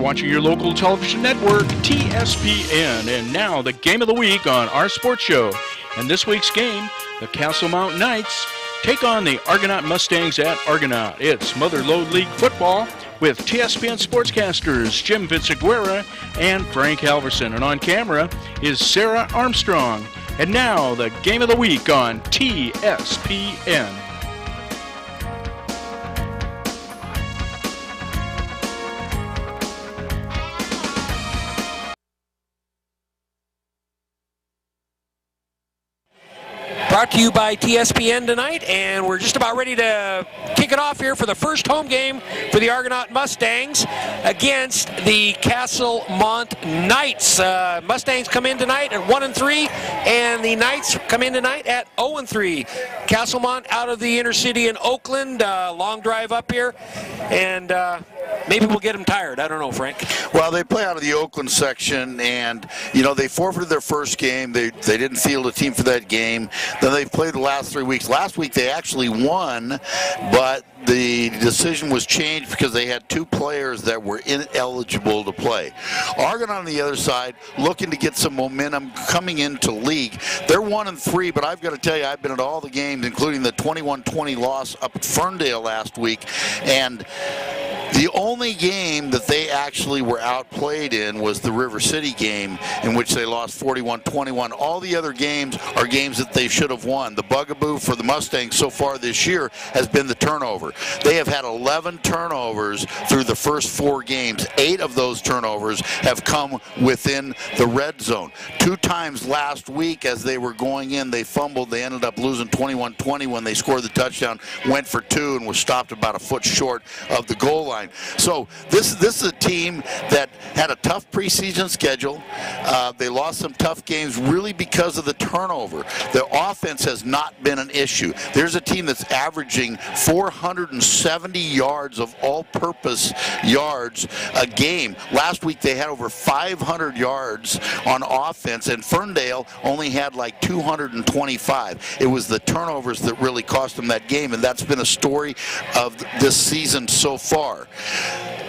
watching your local television network, TSPN. And now the game of the week on our sports show. And this week's game, the Castelmont Knights take on the Argonaut Mustangs at Argonaut. It's Mother Lode League football with TSPN sportscasters Jim Vinciguerra and Frank Halverson. And on camera is Sarah Armstrong. And now the game of the week on TSPN. Brought to you by TSPN tonight, and we're just about ready to kick it off here for the first home game for the Argonaut Mustangs against the Castelmont Knights. Mustangs come in tonight at 1-3, and the Knights come in tonight at 0-3. Castelmont out of the inner city in Oakland, long drive up here, and maybe we'll get them tired. I don't know, Frank. Well, they play out of the Oakland section, and they forfeited their first game. They didn't field a team for that game. Then they've played the last 3 weeks. Last week they actually won, but the decision was changed because they had two players that were ineligible to play. Argonaut on the other side, looking to get some momentum coming into league. They're 1-3, but I've got to tell you, I've been at all the games, including the 21-20 loss up at Ferndale last week, and the only game that they actually were outplayed in was the River City game, in which they lost 41-21. All the other games are games that they should have won. The bugaboo for the Mustangs so far this year has been the turnover. They have had 11 turnovers through the first 4 games. 8 of those turnovers have come within the red zone. 2 times last week as they were going in, they fumbled. They ended up losing 21-20 when they scored the touchdown, went for 2, and was stopped about a foot short of the goal line. So this is a team that had a tough preseason schedule. They lost some tough games really because of the turnover. The offense has not been an issue. There's a team that's averaging 470 yards of all-purpose yards a game. Last week they had over 500 yards on offense, and Ferndale only had like 225. It was the turnovers that really cost them that game, and that's been a story of this season so far.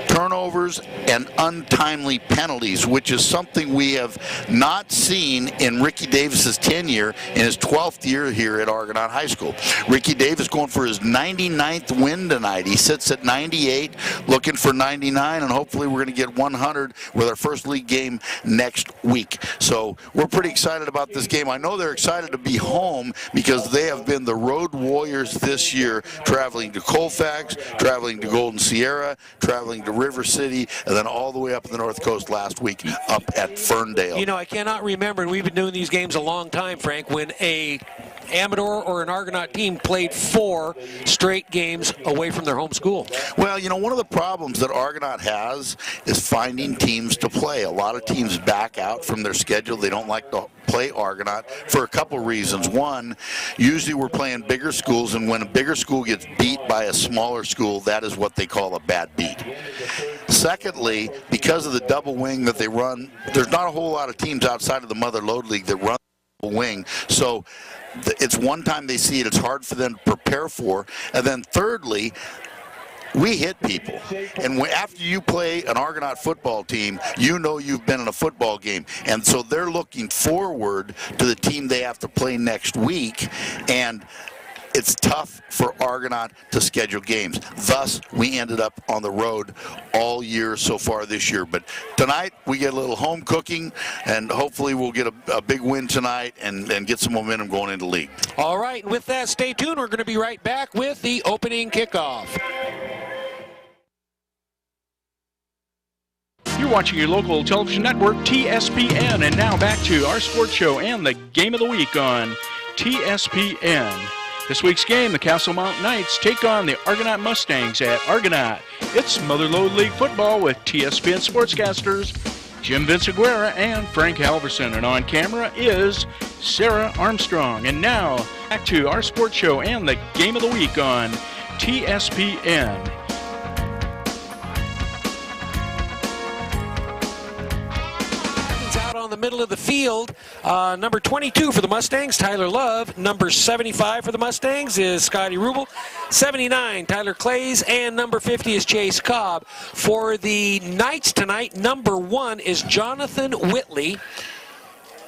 Turnovers and untimely penalties, which is something we have not seen in Ricky Davis's tenure in his 12th year here at Argonaut High School. Ricky Davis going for his 99th win tonight. He sits at 98, looking for 99, and hopefully we're going to get 100 with our first league game next week. So we're pretty excited about this game. I know they're excited to be home because they have been the road warriors this year, traveling to Colfax, traveling to Golden Sierra, traveling to River City, and then all the way up the North Coast last week up at Ferndale. I cannot remember, and we've been doing these games a long time, Frank, when a Amador or an Argonaut team played 4 straight games away from their home school. Well, one of the problems that Argonaut has is finding teams to play. A lot of teams back out from their schedule. They don't like to play Argonaut for a couple reasons. One, usually we're playing bigger schools, and when a bigger school gets beat by a smaller school, that is what they call a bad beat. Secondly, because of the double wing that they run, there's not a whole lot of teams outside of the Mother Lode League that run double wing. So it's one time they see it, it's hard for them to prepare for. And then thirdly, we hit people, and after you play an Argonaut football team, you've been in a football game, and so they're looking forward to the team they have to play next week, and it's tough for Argonaut to schedule games. Thus, we ended up on the road all year so far this year. But tonight, we get a little home cooking, and hopefully we'll get a big win tonight and get some momentum going into league. All right, with that, stay tuned. We're going to be right back with the opening kickoff. You're watching your local television network, TSPN, and now back to our sports show and the game of the week on TSPN. This week's game, the Castelmont Knights take on the Argonaut Mustangs at Argonaut. It's Mother Lode League football with TSPN sportscasters Jim Vinciguerra and Frank Halverson. And on camera is Sarah Armstrong. And now, back to our sports show and the game of the week on TSPN. down the middle of the field. Number 22 for the Mustangs, Tyler Love. Number 75 for the Mustangs is Scotty Rubel. 79, Tyler Clays. And number 50 is Chase Cobb. For the Knights tonight, number 1 is Jonathan Whitley.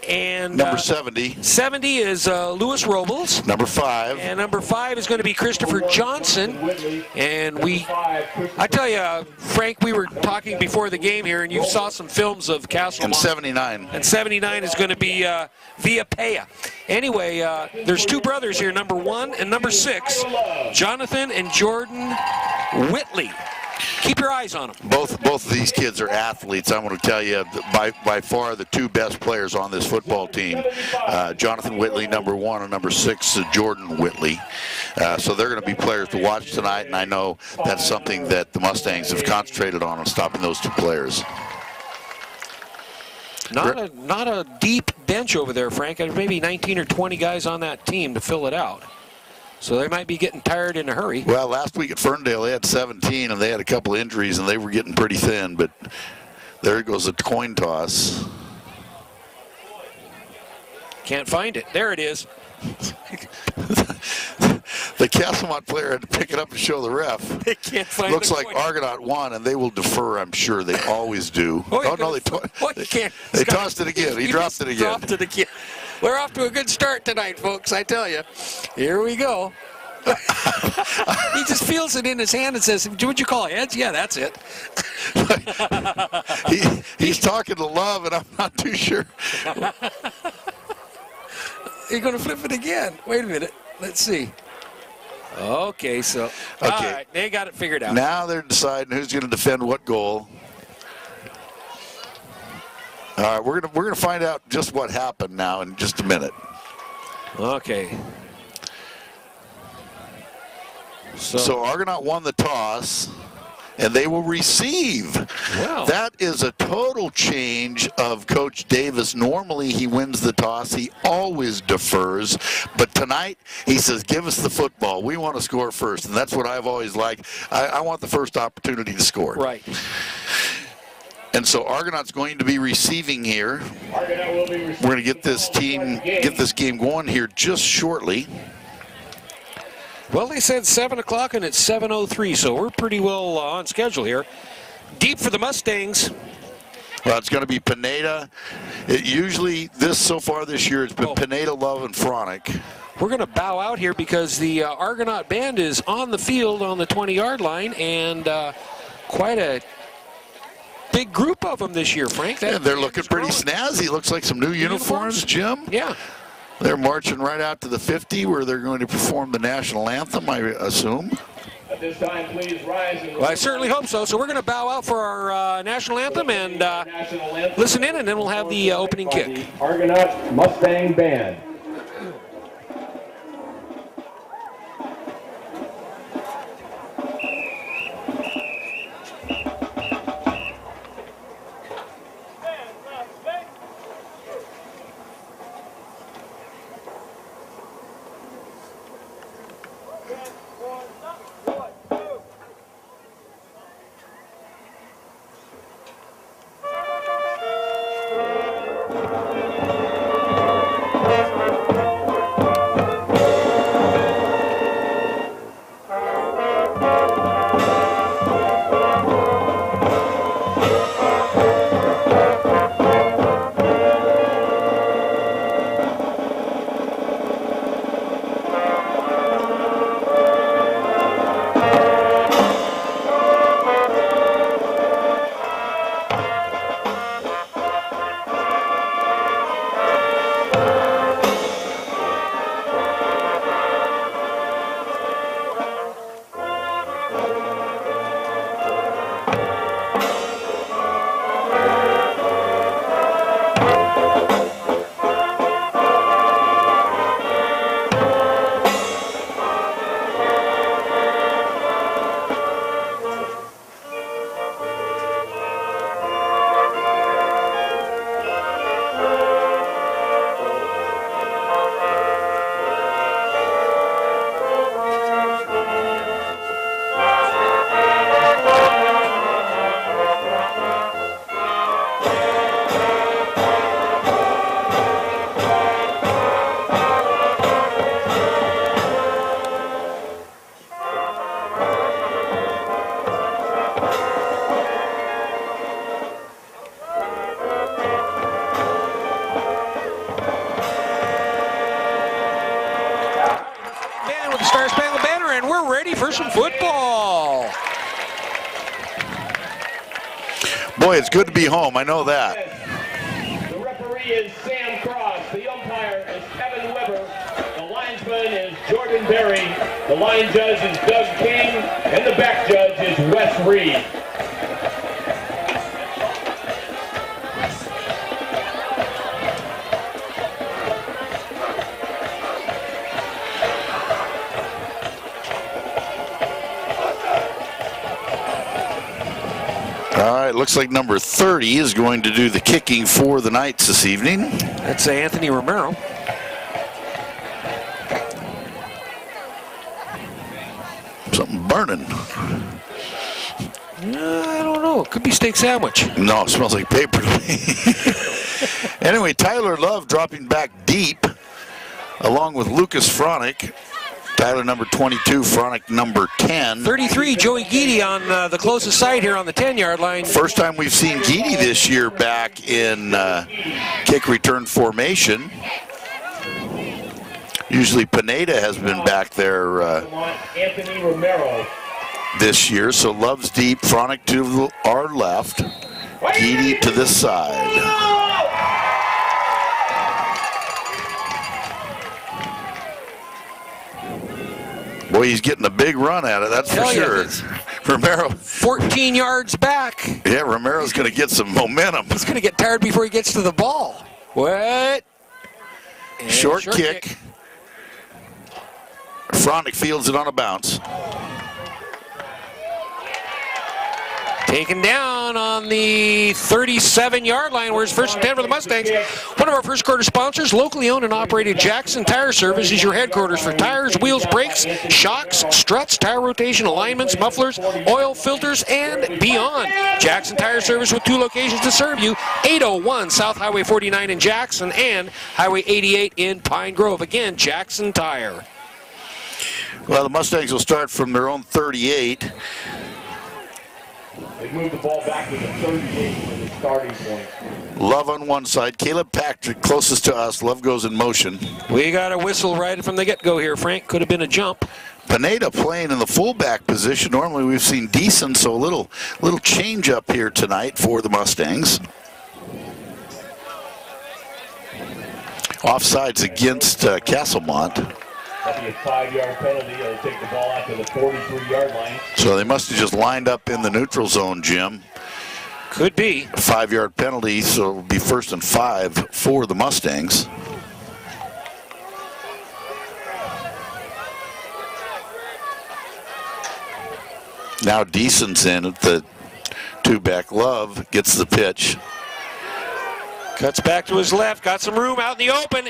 And number 70. 70 is Louis Robles. Number 5. And number 5 is going to be Christopher Johnson. And I tell you, Frank, we were talking before the game here, and you saw some films of Castelmont. And 79. And 79 is going to be Villapaya. Anyway, there's 2 brothers here, number 1 and number 6, Jonathan and Jordan Whitley. Keep your eyes on them. Both of these kids are athletes. I'm going to tell you, by far the 2 best players on this football team. Jonathan Whitley, number 1, and number 6, Jordan Whitley. So they're going to be players to watch tonight, and I know that's something that the Mustangs have concentrated on stopping those 2 players. Not a deep bench over there, Frank. There's maybe 19 or 20 guys on that team to fill it out. So they might be getting tired in a hurry. Well, last week at Ferndale, they had 17, and they had a couple of injuries, and they were getting pretty thin. But there goes a coin toss. Can't find it. There it is. The Castelmont player had to pick it up and show the ref. They can't find it. Looks like Argonaut won, and they will defer, I'm sure. They always do. Oh, no, they tossed it again. He dropped it again. Dropped it again. We're off to a good start tonight, folks, I tell you. Here we go. He just feels it in his hand and says, "What'd you call it, heads?" Yeah, that's it. He's talking to Love, and I'm not too sure. You're going to flip it again. Wait a minute. Let's see. Okay, so all right, they got it figured out. Now they're deciding who's going to defend what goal. All right, we're gonna find out just what happened now in just a minute. Okay. So Argonaut won the toss, and they will receive. Wow. That is a total change of Coach Davis. Normally he wins the toss. He always defers. But tonight he says, give us the football. We want to score first. And that's what I've always liked. I want the first opportunity to score. Right. And so Argonaut's going to be receiving here. We're going to get this game going here just shortly. Well, they said 7 o'clock, and it's 7:03, so we're pretty well on schedule here. Deep for the Mustangs. Well, it's going to be Pineda. So far this year, it's been Pineda, Love, and Fronic. We're going to bow out here because the Argonaut band is on the field on the 20-yard line, and quite a big group of them this year, Frank. Yeah, they're looking pretty snazzy. Looks like some new uniforms, Jim. Yeah. They're marching right out to the 50 where they're going to perform the national anthem, I assume. At this time, please rise. Well, I certainly hope so. So we're going to bow out for our national anthem and listen in, and then we'll have the opening kick. Argonaut Mustang Band. ready for some football. Boy, it's good to be home. I know that. The referee is Sam Cross. The umpire is Kevin Weber. The linesman is Jordan Berry. The line judge is Doug King. And the back judge is Wes Reed. All right, looks like number 30 is going to do the kicking for the Knights this evening. That's Anthony Romero. Something burning. I don't know. It could be steak sandwich. No, it smells like paper to me. Anyway, Tyler Love dropping back deep along with Lucas Fronick. Tyler number 22, Fronick number 10. 33, Joey Geedy on the closest side here on the 10-yard line. First time we've seen Geedy this year back in kick return formation. Usually Pineda has been back there Anthony Romero. this year, so Love's deep, Fronick to our left, Geedy to this side. Boy, he's getting a big run at it, that's for sure. Romero. 14 yards back. Yeah, Romero's going to get some momentum. He's going to get tired before he gets to the ball. What? Short kick. Fronick fields it on a bounce. Taken down on the 37-yard line, where it's 1st and 10 for the Mustangs. One of our first quarter sponsors, locally owned and operated Jackson Tire Service, is your headquarters for tires, wheels, brakes, shocks, struts, tire rotation, alignments, mufflers, oil filters, and beyond. Jackson Tire Service with 2 locations to serve you, 801 South Highway 49 in Jackson and Highway 88 in Pine Grove. Again, Jackson Tire. Well, the Mustangs will start from their own 38. They move the ball back to the 38 for the starting point. Love on one side, Caleb Patrick closest to us. Love goes in motion. We got a whistle right from the get-go here, Frank. Could have been a jump. Pineda playing in the fullback position. Normally we've seen decent, so a little change up here tonight for the Mustangs. Offsides against Castelmont. That'll be a 5-yard penalty. It'll take the ball out to the 43-yard line. So they must have just lined up in the neutral zone, Jim. Could be. 5-yard penalty, so it'll be 1st and 5 for the Mustangs. Now Deason's in at the 2-back. Love gets the pitch. Cuts back to his left. Got some room out in the open.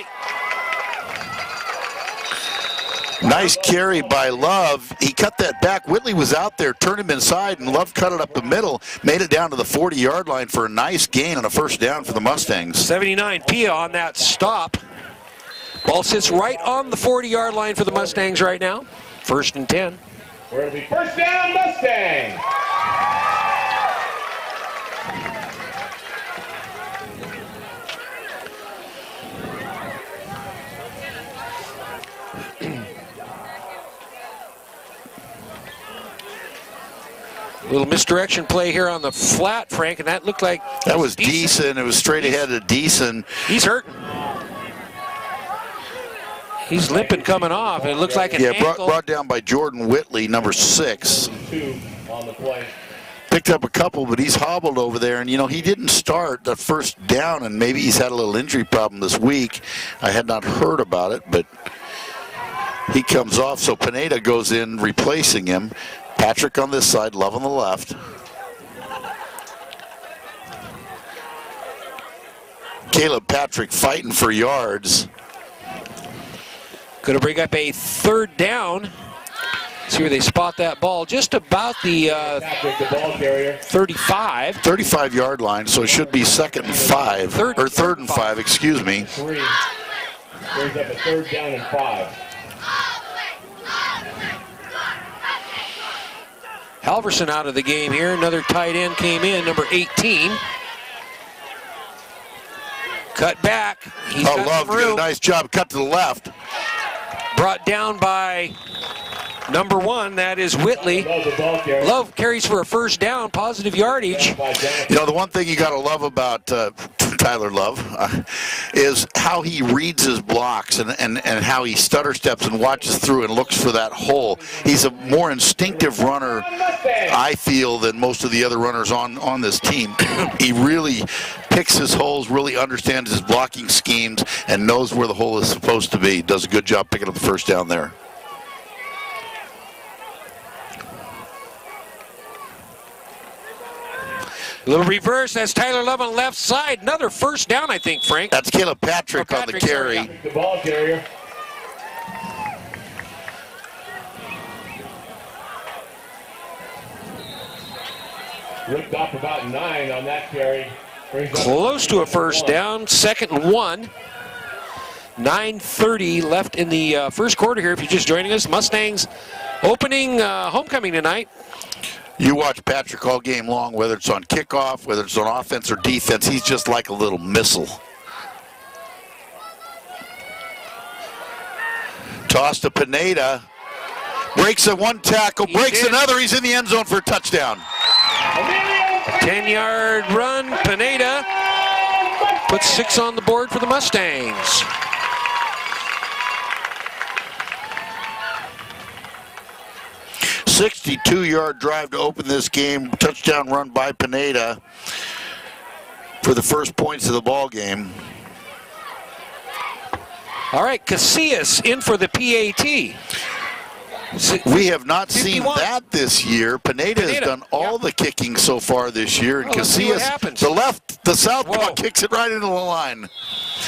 Nice carry by Love. He cut that back. Whitley was out there, turned him inside, and Love cut it up the middle, made it down to the 40-yard line for a nice gain and a 1st down for the Mustangs. 79 Pia on that stop. Ball sits right on the 40-yard line for the Mustangs right now. 1st and 10. Where it'll be 1st down, Mustang. A little misdirection play here on the flat, Frank, and that looked like... That was decent. It was straight ahead of Deason. He's hurting. He's limping coming off. It looks like an ankle. Brought down by Jordan Whitley, number 6. 2 on the play. Picked up a couple, but he's hobbled over there. And, you know, he didn't start the 1st down, and maybe he's had a little injury problem this week. I had not heard about it, but he comes off. So Pineda goes in replacing him. Patrick on this side, Love on the left. Caleb Patrick fighting for yards. Going to bring up a 3rd down. See where they spot that ball. Just about the Patrick, the ball carrier. 35. 35-yard line, so it should be 2nd and 5. Or 3rd and 5, excuse me. 3. Brings up a 3rd down and 5. Halverson out of the game here. Another tight end came in, number 18. Cut back. He's got Love some did a room. nice job. Cut to the left. Brought down by Number 1, that is Whitley. Love carries for a first down, positive yardage. You know, the one thing you got to love about Tyler Love is how he reads his blocks and how he stutter steps and watches through and looks for that hole. He's a more instinctive runner, I feel, than most of the other runners on this team. He really picks his holes, really understands his blocking schemes, and knows where the hole is supposed to be. Does a good job picking up the first down there. Little reverse, that's Tyler Love on the left side. Another first down, I think, Frank. That's Caleb Patrick on the carry. The ball carrier. Ripped off about 9 on that carry. Close to a first down, 2nd and 1. 9:30 left in the first quarter here if you're just joining us. Mustangs opening homecoming tonight. You watch Patrick all game long, whether it's on kickoff, whether it's on offense or defense, he's just like a little missile. Toss to Pineda. Breaks a one tackle, breaks another. He's in the end zone for a touchdown. 10-yard run. Pineda puts 6 on the board for the Mustangs. A 62-yard drive to open this game. Touchdown run by Pineda for the first points of the ball game. All right, Casillas in for the PAT. We have not 51. seen that this year. Pineda has done all the kicking so far this year, and Casillas, the southpaw kicks it right into the line.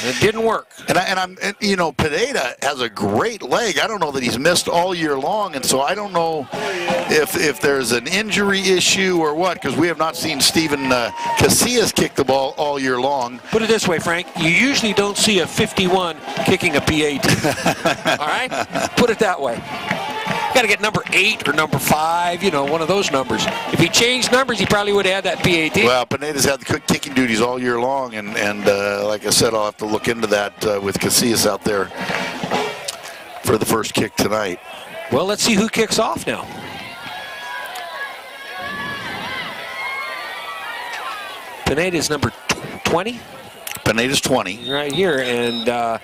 It didn't work. And you know, Pineda has a great leg. I don't know that he's missed all year long, and so I don't know if there's an injury issue or what, because we have not seen Steven Casillas kick the ball all year long. Put it this way, Frank. You usually don't see a 51 kicking a PAT. All right? Put it that way. Got to get number 8 or number 5, you know, one of those numbers. If he changed numbers, he probably would have had that PAT. Well, Pineda's had the kicking duties all year long, and like I said, I'll have to look into that with Casillas out there for the first kick tonight. Well, let's see who kicks off now. Pineda's number 20. Pineda's 20. Right here, and...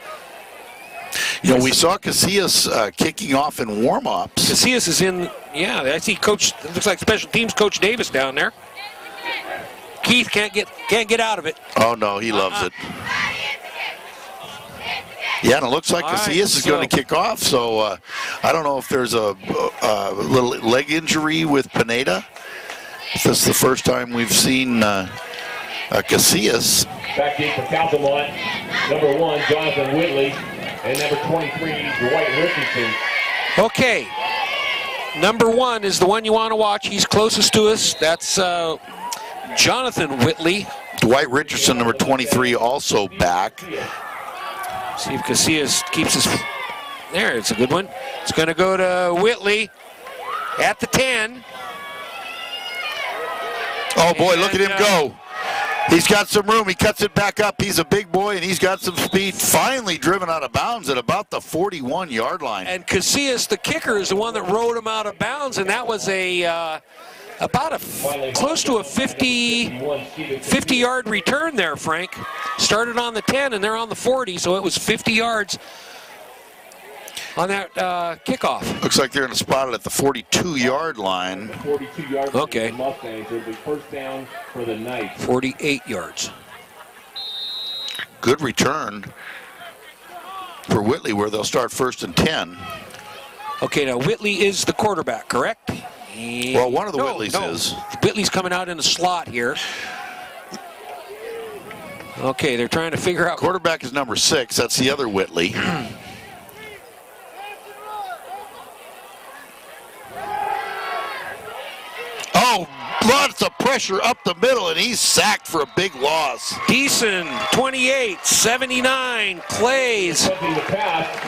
you know, we saw Casillas kicking off in warm-ups. Casillas is in, yeah, I see Coach, it looks like special teams Coach Davis down there. Keith can't get out of it. Oh, no, he loves it. Yeah, and it looks like Casillas is going to kick off, so I don't know if there's a little leg injury with Pineda. If this is the first time we've seen Casillas. Back deep for Castelmont. Number 1, Jonathan Whitley. And number 23, Dwight Richardson. Okay. Number 1 is the one you want to watch. He's closest to us. That's Jonathan Whitley. Dwight Richardson, number 23, also back. See if Casillas keeps his... There, it's a good one. It's going to go to Whitley at the 10. Oh, boy, look at him go. He's got some room. He cuts it back up. He's a big boy, and he's got some speed. Finally driven out of bounds at about the 41-yard line. And Casillas, the kicker, is the one that rode him out of bounds, and that was a close to a 50-yard return there, Frank. Started on the 10, and they're on the 40, so it was 50 yards on that kickoff. Looks like they're going to spot it at the 42-yard line. 42 yards. Okay. Mustangs. It'll be first down for the night. 48 yards. Good return for Whitley, where they'll start 1st and 10. Okay, now Whitley is the quarterback, correct? Well, one of the Whitleys is. Whitley's coming out in the slot here. Okay, they're trying to figure out. Quarterback is number 6. That's the other Whitley. Oh, lots of pressure up the middle, and he's sacked for a big loss. Deason, 28, 79, Clays,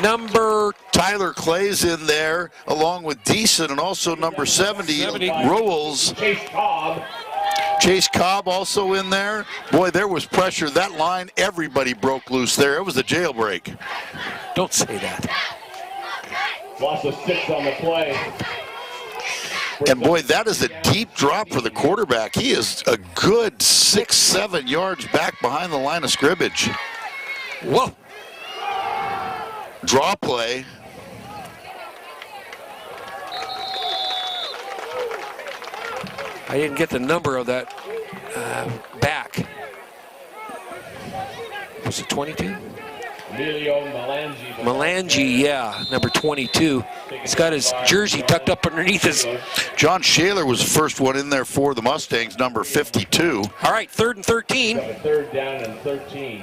number... Tyler Clay's in there, along with Deason, and also number 70. Rowells. Chase Cobb also in there. Boy, there was pressure. That line, everybody broke loose there. It was a jailbreak. Don't say that. Loss of 6 on the play. And boy, that is a deep drop for the quarterback. He is a good 6-7 yards back behind the line of scrimmage. Whoa. Draw play. I didn't get the number of that back. Was it 22? Melangi, yeah, number 22. He's got his jersey tucked up underneath his. John Shaler was the first one in there for the Mustangs, number 52. All right, 3rd and 13. 3rd down and 13.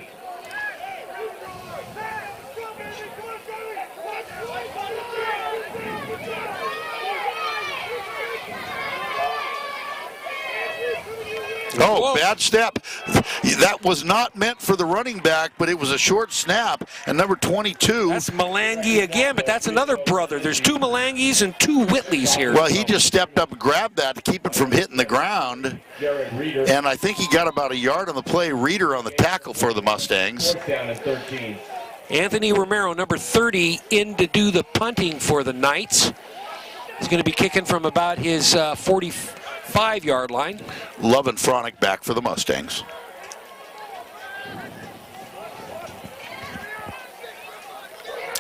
Oh, Whoa. Bad snap. That was not meant for the running back, but it was a short snap. And number 22. That's Melangi again, but that's another brother. There's 2 Melangis and 2 Whitleys here. Well, he just stepped up and grabbed that to keep it from hitting the ground. And I think he got about a yard on the play. Reeder on the tackle for the Mustangs. 4th down and 13. Anthony Romero, number 30, in to do the punting for the Knights. He's going to be kicking from about his 45-yard line. Love and Fronick back for the Mustangs.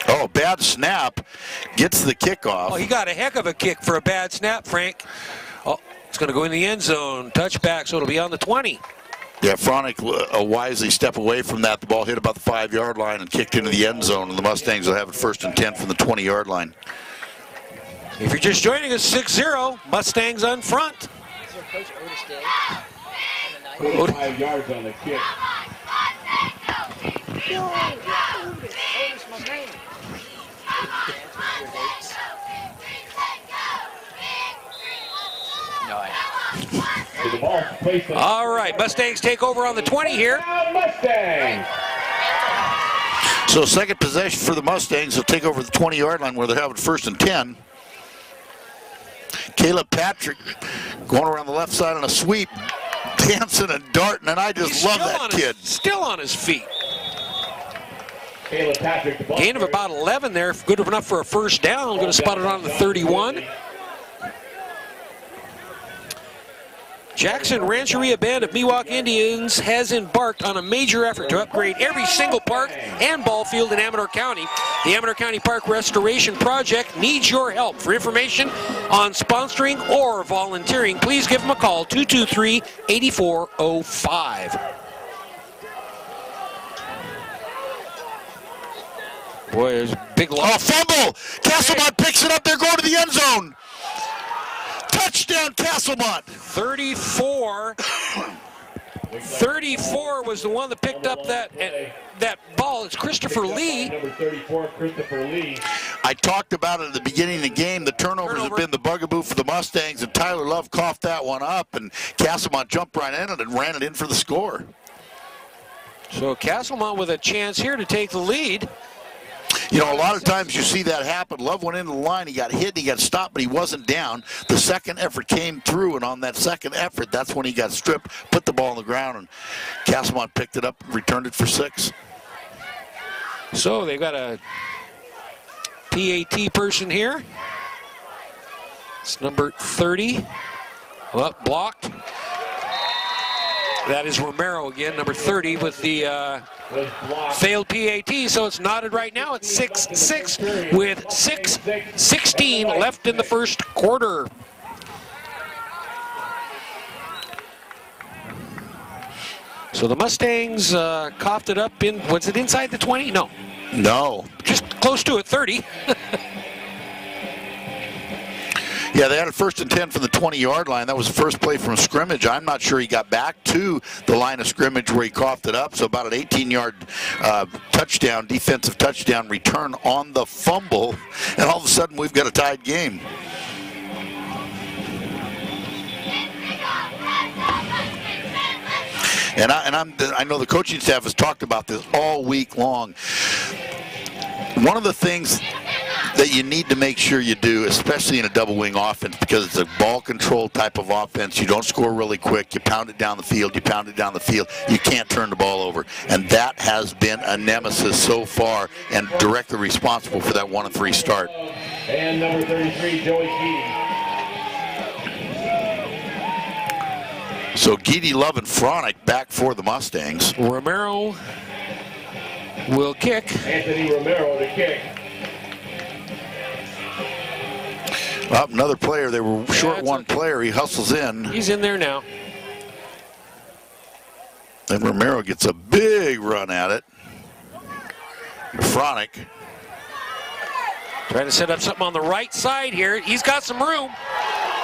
Oh, bad snap. Gets the kickoff. Oh, he got a heck of a kick for a bad snap, Frank. Oh, it's going to go in the end zone. Touchback, so it'll be on the 20. Yeah, Fronick wisely step away from that. The ball hit about the 5-yard line and kicked into the end zone, and the Mustangs will have it 1st and 10 from the 20-yard line. If you're just joining us, 6-0, Mustangs on front. 45 yards on the kick. All right, Mustangs take over on the 20 here. Mustangs. So second possession for the Mustangs. They'll take over the 20-yard line where they're having 1st and 10. Caleb Patrick going around the left side on a sweep, dancing and darting, and I just love that kid. Still on his feet. Caleb Patrick, Gain of about 11 there, good enough for a 1st down. Going to spot it on the 31. Jackson Rancheria Band of Miwok Indians has embarked on a major effort to upgrade every single park and ball field in Amador County. The Amador County Park Restoration Project needs your help. For information on sponsoring or volunteering, please give them a call, 223-8405. Boy, there's a big loss. Oh, fumble! Castelmont picks it up. They're going to the end zone. Touchdown, Castelmont. 34 was the one that picked up that ball. It's Christopher Lee. Number 34, Christopher Lee. I talked about it at the beginning of the game. The turnovers have been the bugaboo for the Mustangs, and Tyler Love coughed that one up, and Castelmont jumped right in it and ran it in for the score. So Castelmont with a chance here to take the lead. You know, a lot of times you see that happen. Love went into the line, he got hit, he got stopped, but he wasn't down. The second effort came through, and on that second effort, that's when he got stripped, put the ball on the ground, and Castelmont picked it up and returned it for 6. So they've got a PAT person here. It's number 30. Well, blocked. That is Romero again, number 30, with the failed PAT, so it's knotted right now at 6-6 with 6:16 left in the 1st quarter. So the Mustangs coughed it up in, was it inside the 20? No. No. Just close to it, 30. Yeah, they had a 1st and 10 from the 20-yard line. That was the first play from scrimmage. I'm not sure he got back to the line of scrimmage where he coughed it up. So about an 18-yard touchdown, defensive touchdown return on the fumble. And all of a sudden, we've got a tied game. And I know the coaching staff has talked about this all week long. One of the things that you need to make sure you do, especially in a double wing offense, because it's a ball control type of offense. You don't score really quick. You pound it down the field. You pound it down the field. You can't turn the ball over. And that has been a nemesis so far and directly responsible for that 1-3 start. And number 33, Joey Keating. So Geedy, Love, and Fronick back for the Mustangs. Romero will kick. Anthony Romero to kick. Up another player. They were short one player. He hustles in. He's in there now. And Romero gets a big run at it. Fronick trying to set up something on the right side here. He's got some room.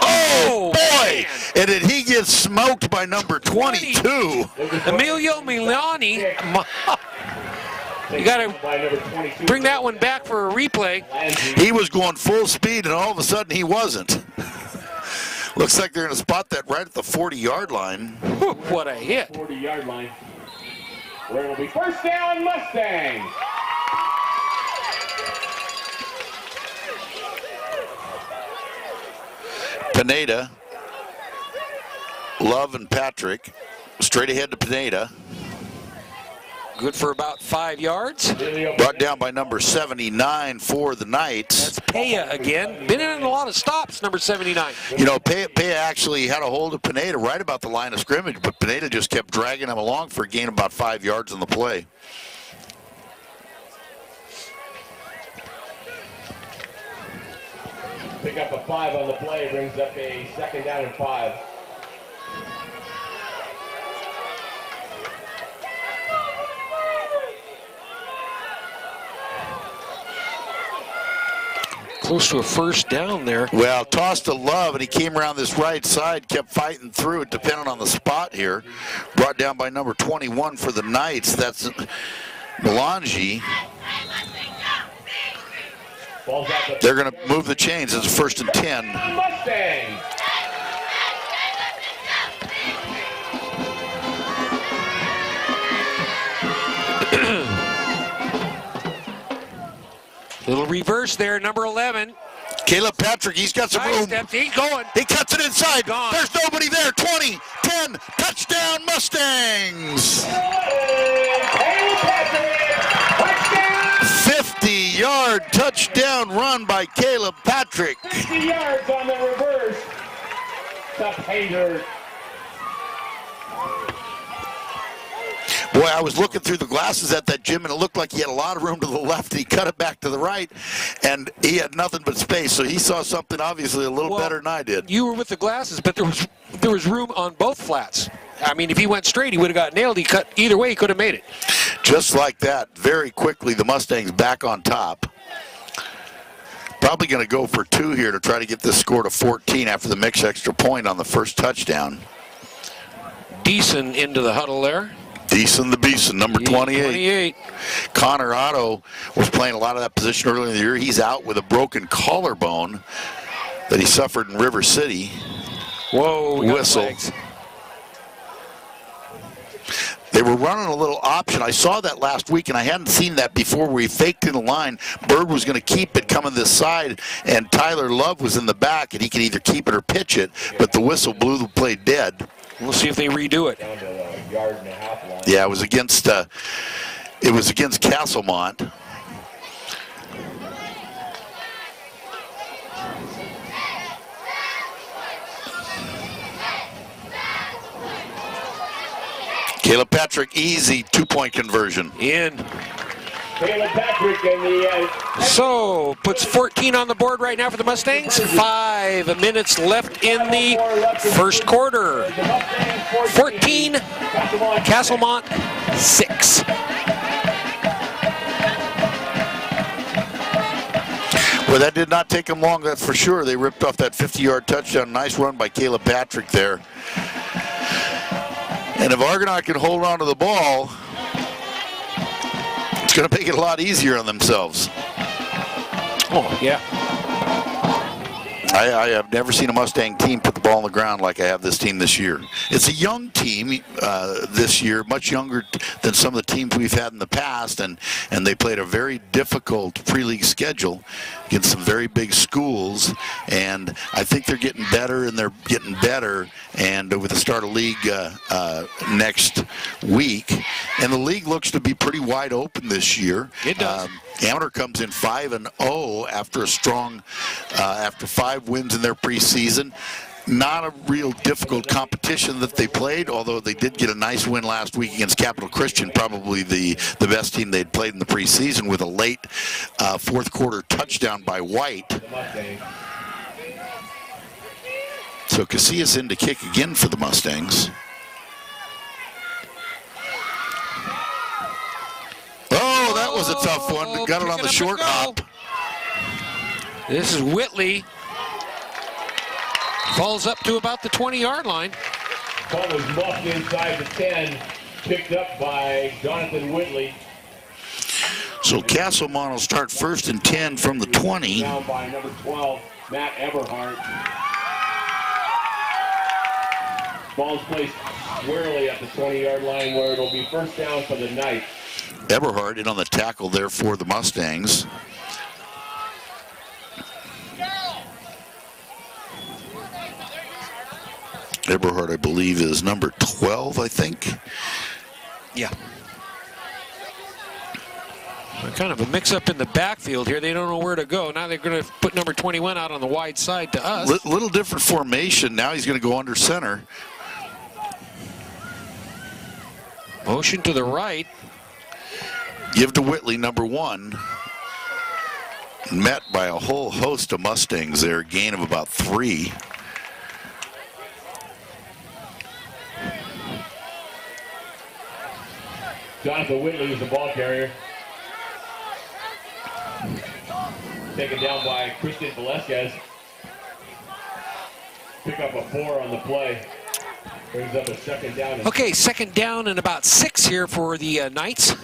Oh, boy! Man. And then he gets smoked by number 22. Emilio Milani. You got to bring that one back for a replay. He was going full speed, and all of a sudden he wasn't. Looks like they're going to spot that right at the 40-yard line. What a hit. 40-yard line. Where it'll be first down, Mustangs. Pineda, Love, and Patrick straight ahead to Pineda. Good for about 5 yards. Brought down by number 79 for the Knights. That's Peya again. Been in a lot of stops, number 79. You know, Peya actually had a hold of Pineda right about the line of scrimmage, but Pineda just kept dragging him along for a gain of about 5 yards on the play. Pick up a 5 on the play, brings up a second down and 5. Close to a first down there. Well, tossed to Love, and he came around this right side, kept fighting through it, depending on the spot here. Brought down by number 21 for the Knights. That's Melange. They're going to move the chains. It's first and 10. Mustangs. Little reverse there, number 11. Caleb Patrick, he's got some room. Steps, he's going. He cuts it inside. Gone. There's nobody there. 20, 10, touchdown Mustangs. 50-yard touchdown run by Caleb Patrick. 50 yards on the reverse. The Painter. Boy, I was looking through the glasses at that, Jim, and it looked like he had a lot of room to the left, and he cut it back to the right, and he had nothing but space, so he saw something obviously a little better than I did. You were with the glasses, but there was room on both flats. I mean, if he went straight, he would have got nailed. He cut either way, he could have made it. Just like that, very quickly, the Mustangs back on top. Probably going to go for 2 here to try to get this score to 14 after the mixed extra point on the first touchdown. Deason into the huddle there. Deason the Beeson, number 28. Connor Otto was playing a lot of that position earlier in the year. He's out with a broken collarbone that he suffered in River City. Whoa, we got whistle. flags. They were running a little option. I saw that last week, and I hadn't seen that before where he faked in the line. Bird was going to keep it coming this side, and Tyler Love was in the back, and he could either keep it or pitch it, but the whistle blew the play dead. We'll see if they redo it. Down to the yard and a half line. Yeah, it was against Castelmont. Caleb Patrick, easy 2-point conversion. In. Caleb Patrick and the... So, puts 14 on the board right now for the Mustangs. 5 minutes left in the first quarter. 14, Castelmont 6. Well, that did not take them long, that's for sure. They ripped off that 50-yard touchdown. Nice run by Caleb Patrick there. And if Argonaut can hold on to the ball, it's going to make it a lot easier on themselves. Oh, yeah. I have never seen a Mustang team put the ball on the ground like I have this team this year. It's a young team this year, much younger than some of the teams we've had in the past, and they played a very difficult pre-league schedule against some very big schools, and I think they're getting better, and they're getting better, and with the start of league next week, and the league looks to be pretty wide open this year. It does. Amateur comes in 5-0 after a strong, after 5 wins in their preseason. Not a real difficult competition that they played, although they did get a nice win last week against Capital Christian, probably the best team they'd played in the preseason, with a late fourth quarter touchdown by White. So Casillas in to kick again for the Mustangs. Oh, that was a tough one. Got it on the short hop. This is Whitley. Falls up to about the 20-yard line. Ball was muffed inside the 10, picked up by Jonathan Whitley. So Castelmont will start 1st and 10 from the 20. Down by number 12, Matt Eberhardt. Ball's placed squarely at the 20-yard line, where it'll be first down for the Knights. Eberhardt in on the tackle there for the Mustangs. Eberhardt, I believe, is number 12, I think. Yeah. Kind of a mix-up in the backfield here. They don't know where to go. Now they're going to put number 21 out on the wide side to us. Little different formation. Now he's going to go under center. Motion to the right. Give to Whitley, number 1. Met by a whole host of Mustangs there. A gain of about 3. Jonathan Whitley is the ball carrier. Taken down by Christian Velasquez. Pick up a 4 on the play. Brings up a second down. Okay, second down and about 6 here for the Knights.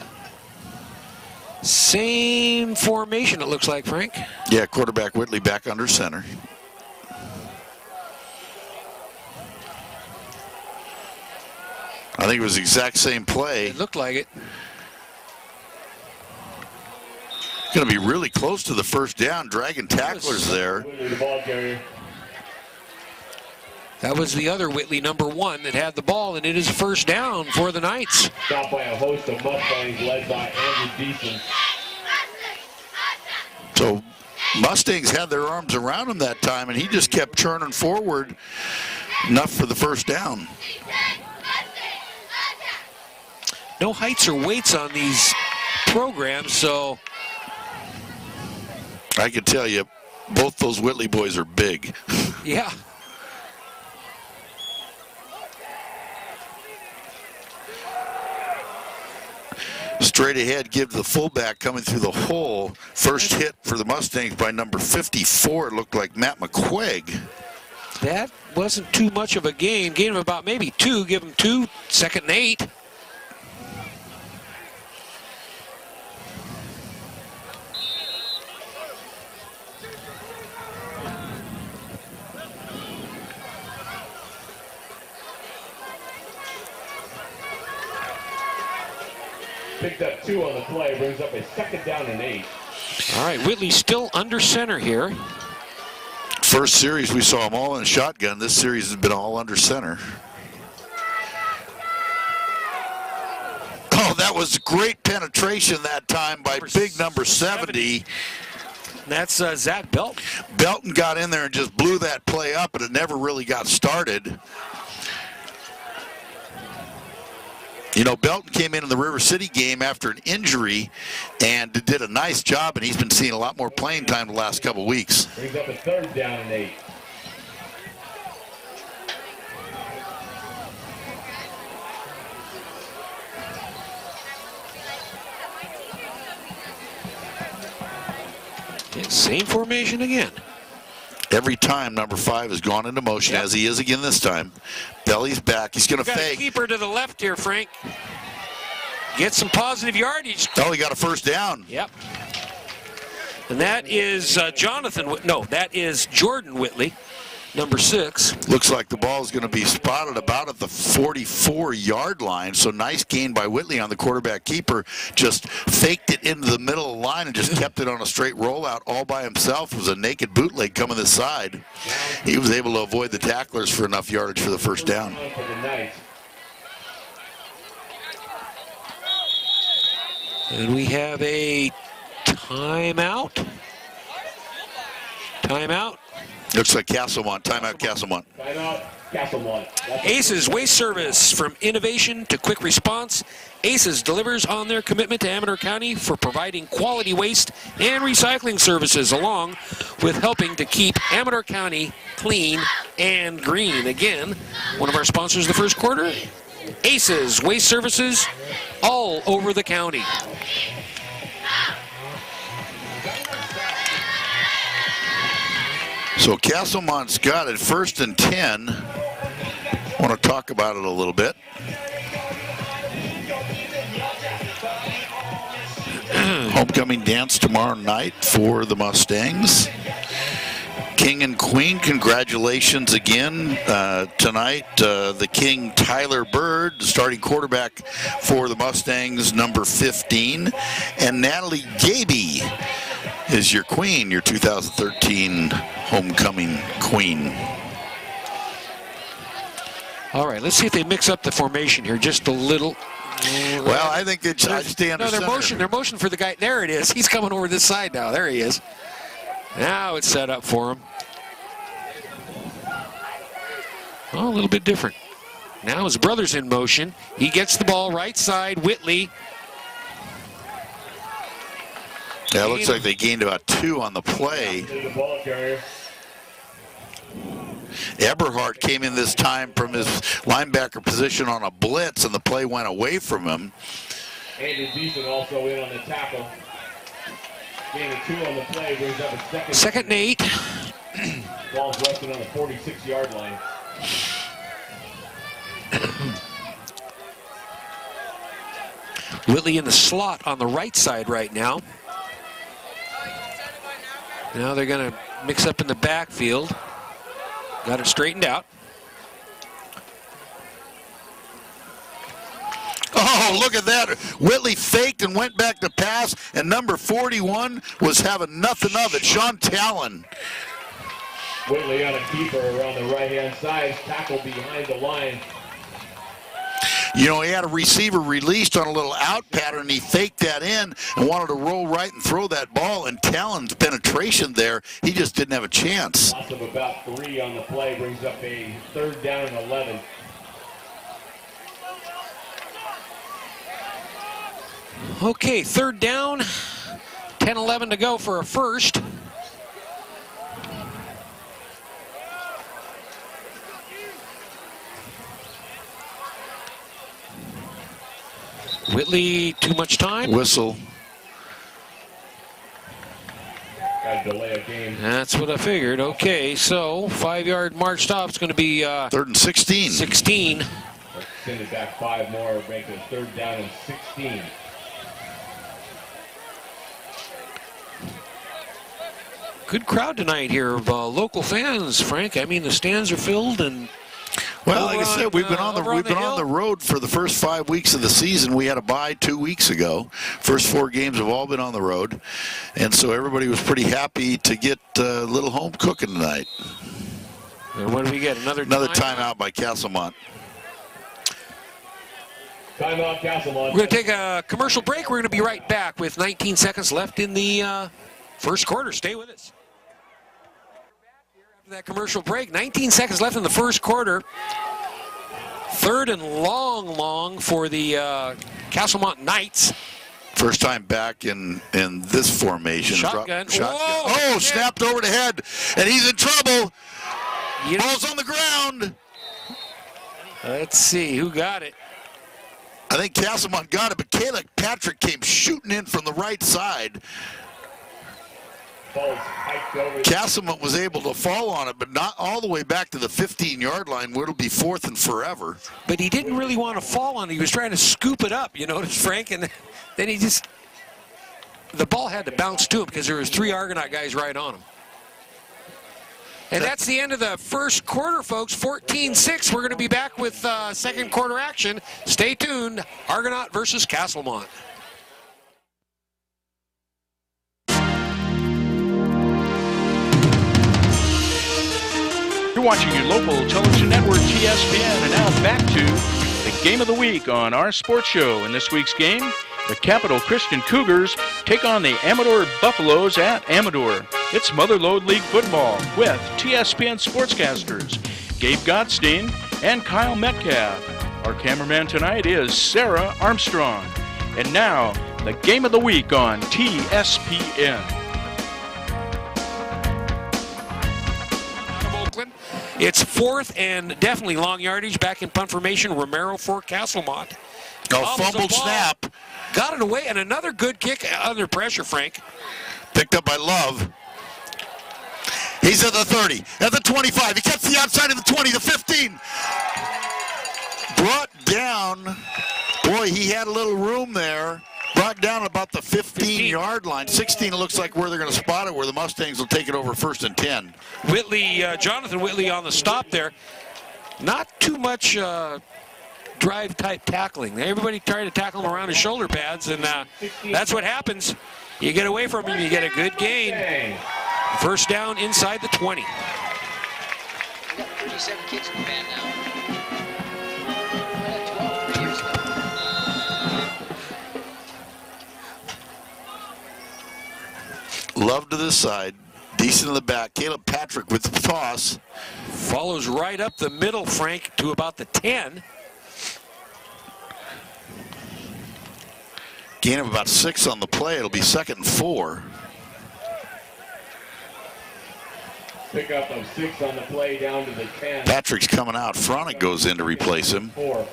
Same formation, it looks like, Frank. Yeah, quarterback Whitley back under center. I think it was the exact same play. It looked like it. Going to be really close to the first down. Dragging tacklers there. That was the other Whitley, number 1, that had the ball, and it is a first down for the Knights. Stopped by a host of Mustangs led by Andrew Deason. So Mustangs had their arms around him that time, and he just kept churning forward. Enough for the first down. No heights or weights on these programs, so I can tell you, both those Whitley boys are big. Yeah. Straight ahead, give the fullback coming through the hole. First hit for the Mustangs by number 54. It looked like Matt McQuaig. That wasn't too much of a gain. Gain of about maybe 2. Give him 2. 2nd and 8. Picked up 2 on the play, brings up a second down and 8. All right, Whitley still under center here. First series we saw them all in shotgun. This series has been all under center. Oh, that was great penetration that time by big number 70. That's Zach Belton. Belton got in there and just blew that play up, and it never really got started. You know, Belton came in the River City game after an injury and did a nice job, and he's been seeing a lot more playing time the last couple weeks. Brings up a third down and 8. Same formation again. Every time number 5 has gone into motion, as he is again this time. Belly's back. He's going to fake. Keep her to the left here, Frank. Get some positive yardage. Oh, he got a first down. Yep. And that is that is Jordan Whitley, number 6. Looks like the ball is going to be spotted about at the 44-yard line. So nice gain by Whitley on the quarterback keeper. Just faked it into the middle of the line and just kept it on a straight rollout all by himself. It was a naked bootleg coming this side. He was able to avoid the tacklers for enough yardage for the first down. And we have a timeout. Timeout. Looks like Castelmont. Timeout, Castelmont. Timeout, Castelmont. Aces Waste Service, from innovation to quick response. Aces delivers on their commitment to Amador County for providing quality waste and recycling services, along with helping to keep Amador County clean and green. Again, one of our sponsors the first quarter, Aces Waste Services, all over the county. So Castelmont's got it 1st and 10. I want to talk about it a little bit. Homecoming dance tomorrow night for the Mustangs. King and Queen, congratulations again tonight. The King, Tyler Bird, starting quarterback for the Mustangs, number 15. And Natalie Gaby is your queen, your 2013 homecoming queen. All right, let's see if they mix up the formation here just a little. Well, I think they'd stay under center. They're motion for the guy. There it is. He's coming over this side now. There he is. Now it's set up for him. Oh, a little bit different. Now his brother's in motion. He gets the ball right side. Whitley. Yeah, it looks like they gained about 2 on the play. Eberhardt came in this time from his linebacker position on a blitz, and the play went away from him. Andy Beeson also in on the tackle. Gain of 2 on the play, brings up a second and 8. Ball's resting on the 46-yard line. Whitley in the slot on the right side right now. Now they're going to mix up in the backfield. Got it straightened out. Oh, look at that. Whitley faked and went back to pass, and number 41 was having nothing of it. Sean Talon. Whitley on a keeper around the right-hand side, tackle behind the line. You know, he had a receiver released on a little out pattern. He faked that in and wanted to roll right and throw that ball, and Talon's penetration there, he just didn't have a chance. Loss of about 3 on the play brings up a 3rd down and 11. Okay, 3rd down, 10-11 to go for a first. Whitley, too much time. Whistle. Got to delay a game. That's what I figured. Okay, so 5-yard march stop is going to be 3rd and 16. 16. Send it back 5 more, make it 3rd down and 16. Good crowd tonight here of local fans, Frank. I mean, the stands are filled, and well, like I said, we've been on the road for the first 5 weeks of the season. We had a bye 2 weeks ago. First 4 games have all been on the road, and so everybody was pretty happy to get a little home cooking tonight. And what do we get? Another timeout by Castelmont. Timeout, Castelmont. We're going to take a commercial break. We're going to be right back with 19 seconds left in the first quarter. Stay with us. After that commercial break, 19 seconds left in the first quarter. 3rd and long for the Castelmont Knights. First time back in this formation. Shotgun. Oh, snapped over the head, and he's in trouble. Ball's on the ground. Let's see who got it. I think Castelmont got it, but Kayla Patrick came shooting in from the right side. Castelmont was able to fall on it, but not all the way back to the 15-yard line, where it'll be 4th and forever. But he didn't really want to fall on it. He was trying to scoop it up, you notice, Frank, and then he just... the ball had to bounce to him because there was 3 Argonaut guys right on him. And that's the end of the first quarter, folks. 14-6. We're going to be back with second quarter action. Stay tuned. Argonaut versus Castelmont. You're watching your local television network, TSPN, and now back to the Game of the Week on our sports show. In this week's game, the Capital Christian Cougars take on the Amador Buffaloes at Amador. It's Mother Lode League football with TSPN sportscasters Gabe Gottstein and Kyle Metcalf. Our cameraman tonight is Sarah Armstrong. And now, the Game of the Week on TSPN. It's 4th and definitely long yardage. Back in punt formation, Romero for Castelmont. Fumbled snap. Got it away, and another good kick under pressure, Frank. Picked up by Love. He's at the 30, at the 25. He gets the outside of the 20, the 15. Brought down. Boy, he had a little room there. Brought down about the 15-yard line. 16 looks like where they're going to spot it, where the Mustangs will take it over 1st and 10. Whitley, Jonathan Whitley on the stop there. Not too much drive-type tackling. Everybody tried to tackle him around his shoulder pads, and that's what happens. You get away from him, you get a good gain. First down inside the 20. We got 37 kids in the band now. We had 12 3 years ago. Love to this side. Decent in the back. Caleb Patrick with the toss. Follows right up the middle, Frank, to about the 10. Gain of about 6 on the play. It'll be 2nd and 4. Pickup of 6 on the play down to the 10. Patrick's coming out front. It goes in to replace him. 4.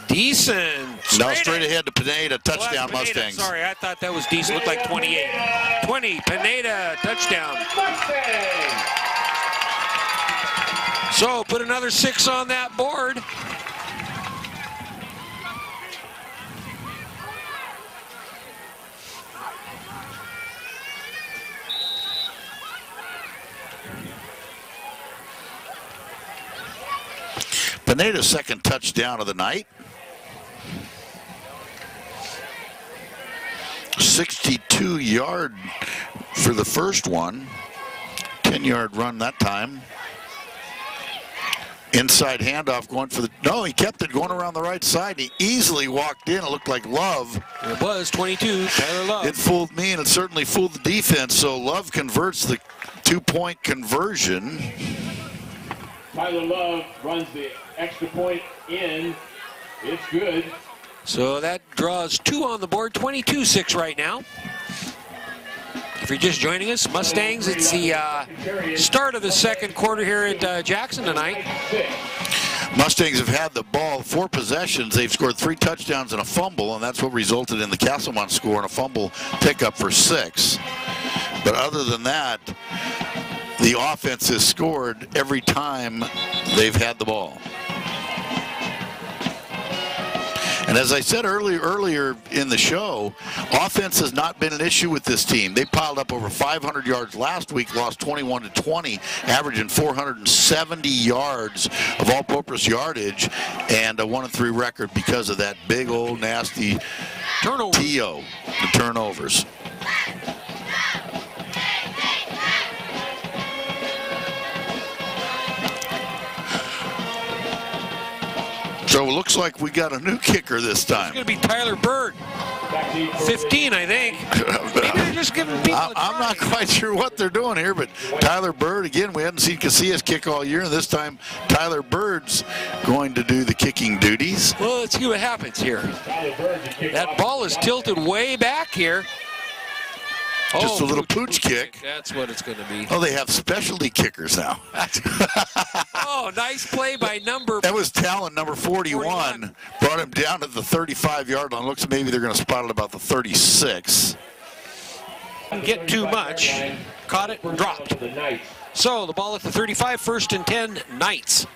Decent. Now straight ahead to Pineda. Touchdown, Pineda, Mustangs. Sorry, I thought that was decent. Looked like 28. 20, Pineda, touchdown. So put another 6 on that board. Pineda's 2nd touchdown of the night. 62-yard for the first one. 10-yard run that time. Inside handoff going for the... No, he kept it going around the right side. He easily walked in. It looked like Love. It was 22, Tyler Love. It fooled me, and it certainly fooled the defense. So Love converts the 2-point conversion. Tyler Love runs the extra point in. It's good. So that draws 2 on the board, 22-6 right now. If you're just joining us, Mustangs, it's the start of the second quarter here at Jackson tonight. Mustangs have had the ball 4 possessions. They've scored 3 touchdowns and a fumble, and that's what resulted in the Castelmont score and a fumble pickup for 6. But other than that, the offense has scored every time they've had the ball. And as I said earlier in the show, offense has not been an issue with this team. They piled up over 500 yards last week, lost 21-20, averaging 470 yards of all-purpose yardage, and a 1-3 record because of that big old nasty Turnover. TO, the turnovers. So it looks like we got a new kicker this time. It's going to be Tyler Bird. 15, I think. Maybe they're just giving people a try. I'm not quite sure what they're doing here, but Tyler Bird, again, we hadn't seen Casillas kick all year, and this time Tyler Bird's going to do the kicking duties. Well, let's see what happens here. That ball is tilted way back here. Just a little pooch kick. That's what it's going to be. Oh, they have specialty kickers now. Oh, nice play by number. That was Talon, number 41. Brought him down to the 35-yard line. Looks maybe they're going to spot it about the 36. Didn't get too much. Caught it and dropped. So the ball at the 35, 1st and 10, Knights.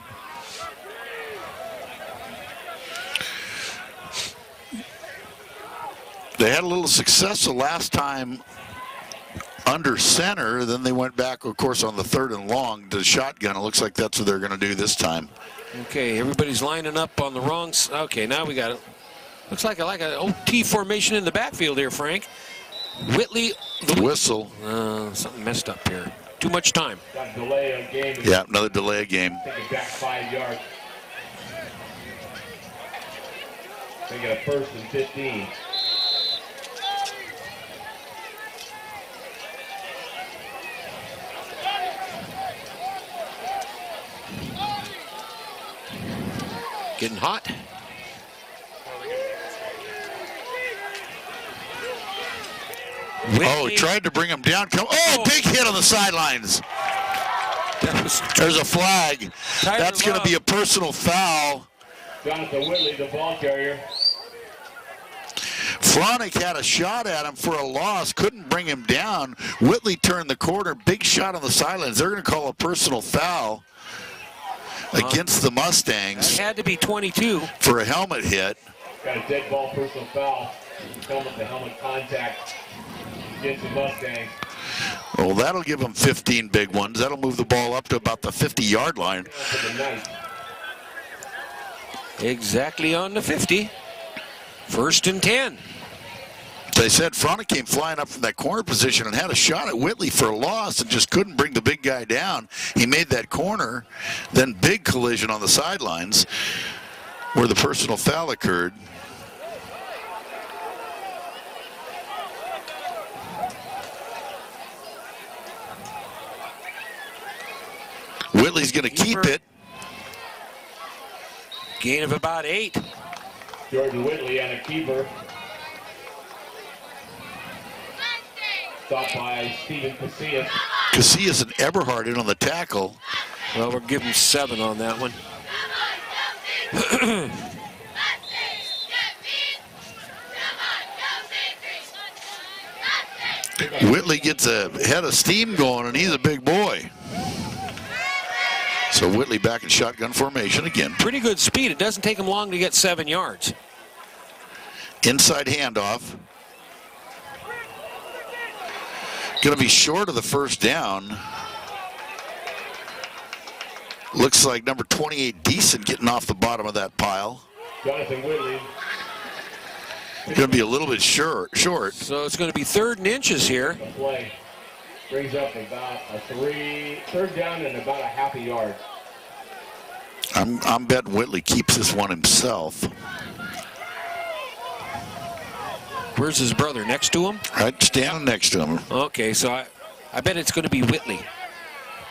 They had a little success the last time under center. Then they went back, of course, on the 3rd and long to shotgun. It looks like that's what they're going to do this time. Okay, everybody's lining up on the wrong side. Okay, now we got it. Looks like an OT formation in the backfield here, Frank. Whitley. The whistle. Something messed up here. Too much time. Got a delay of game. Yeah, another delay of game. Take it back 5 yards. They get a 1st and 15. Getting hot. Whitley. Oh, he tried to bring him down. Big hit on the sidelines. There's a flag. That's going to be a personal foul. Jonathan Whitley, the ball carrier. Flonick had a shot at him for a loss, couldn't bring him down. Whitley turned the corner, big shot on the sidelines. They're going to call a personal foul against the Mustangs. It had to be 22. For a helmet hit. Got a dead ball personal foul. Helmet to helmet contact against the Mustangs. Well, that'll give them 15 big ones. That'll move the ball up to about the 50-yard line. Exactly on the 50. 1st and 10. They said Fronick came flying up from that corner position and had a shot at Whitley for a loss and just couldn't bring the big guy down. He made that corner, then big collision on the sidelines where the personal foul occurred. Whitley's going to keep it. Gain of about 8. Jordan Whitley on a keeper. Stopped by Stephen Casillas. Casillas and Eberhard in on the tackle. Well, we're giving 7 on that one. Whitley gets a head of steam going, and he's a big boy. So Whitley back in shotgun formation again. Pretty good speed. It doesn't take him long to get 7 yards. Inside handoff. Going to be short of the 1st down. Looks like number 28, Decent, getting off the bottom of that pile. Jonathan Whitley. Going to be a little bit short. So it's going to be 3rd and inches here. The play brings up about a 3rd down and about a half a yard. I'm betting Whitley keeps this one himself. Where's his brother? Next to him? Right, standing next to him. Okay, so I bet it's going to be Whitley.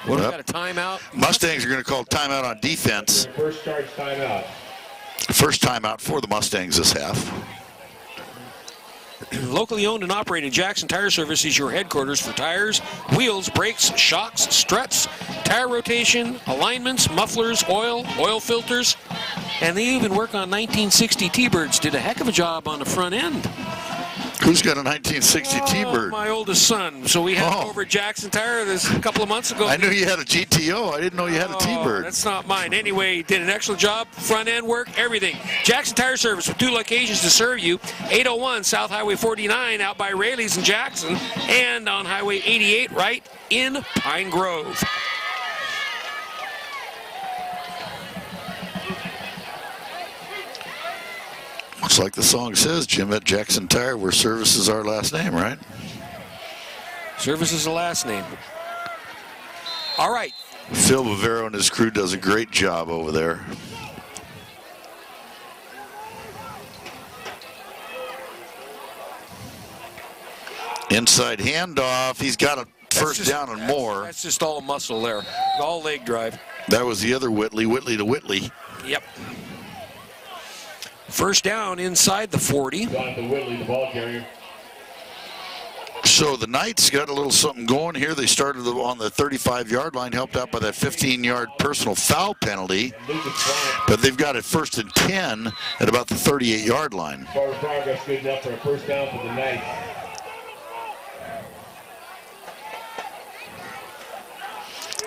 What, we got a timeout? Mustangs are going to call timeout on defense. First charge timeout. First timeout for the Mustangs this half. Locally owned and operated, Jackson Tire Service is your headquarters for tires, wheels, brakes, shocks, struts, tire rotation, alignments, mufflers, oil filters, and they even work on 1960 T-Birds. Did a heck of a job on the front end. Who's got a 1960 T-Bird? My oldest son. So we had him over at Jackson Tire this a couple of months ago. I knew you had a GTO. I didn't know you had a T-Bird. That's not mine. Anyway, he did an excellent job. Front end work, everything. Jackson Tire Service with 2 locations to serve you. 801 South Highway 49 out by Rayleigh's in Jackson, and on Highway 88 right in Pine Grove. Looks like the song says, Jim, at Jackson Tire, where service is our last name, right? Service is the last name. All right. Phil Bavero and his crew does a great job over there. Inside handoff. He's got a first down and more. That's just all muscle there. All leg drive. That was the other Whitley to Whitley. Yep. First down inside the 40. Jonathan Whitley, the ball carrier. So the Knights got a little something going here. They started on the 35-yard line, helped out by that 15-yard personal foul penalty. But they've got it 1st and 10 at about the 38-yard line. Forward progress good enough for a first down for the Knights.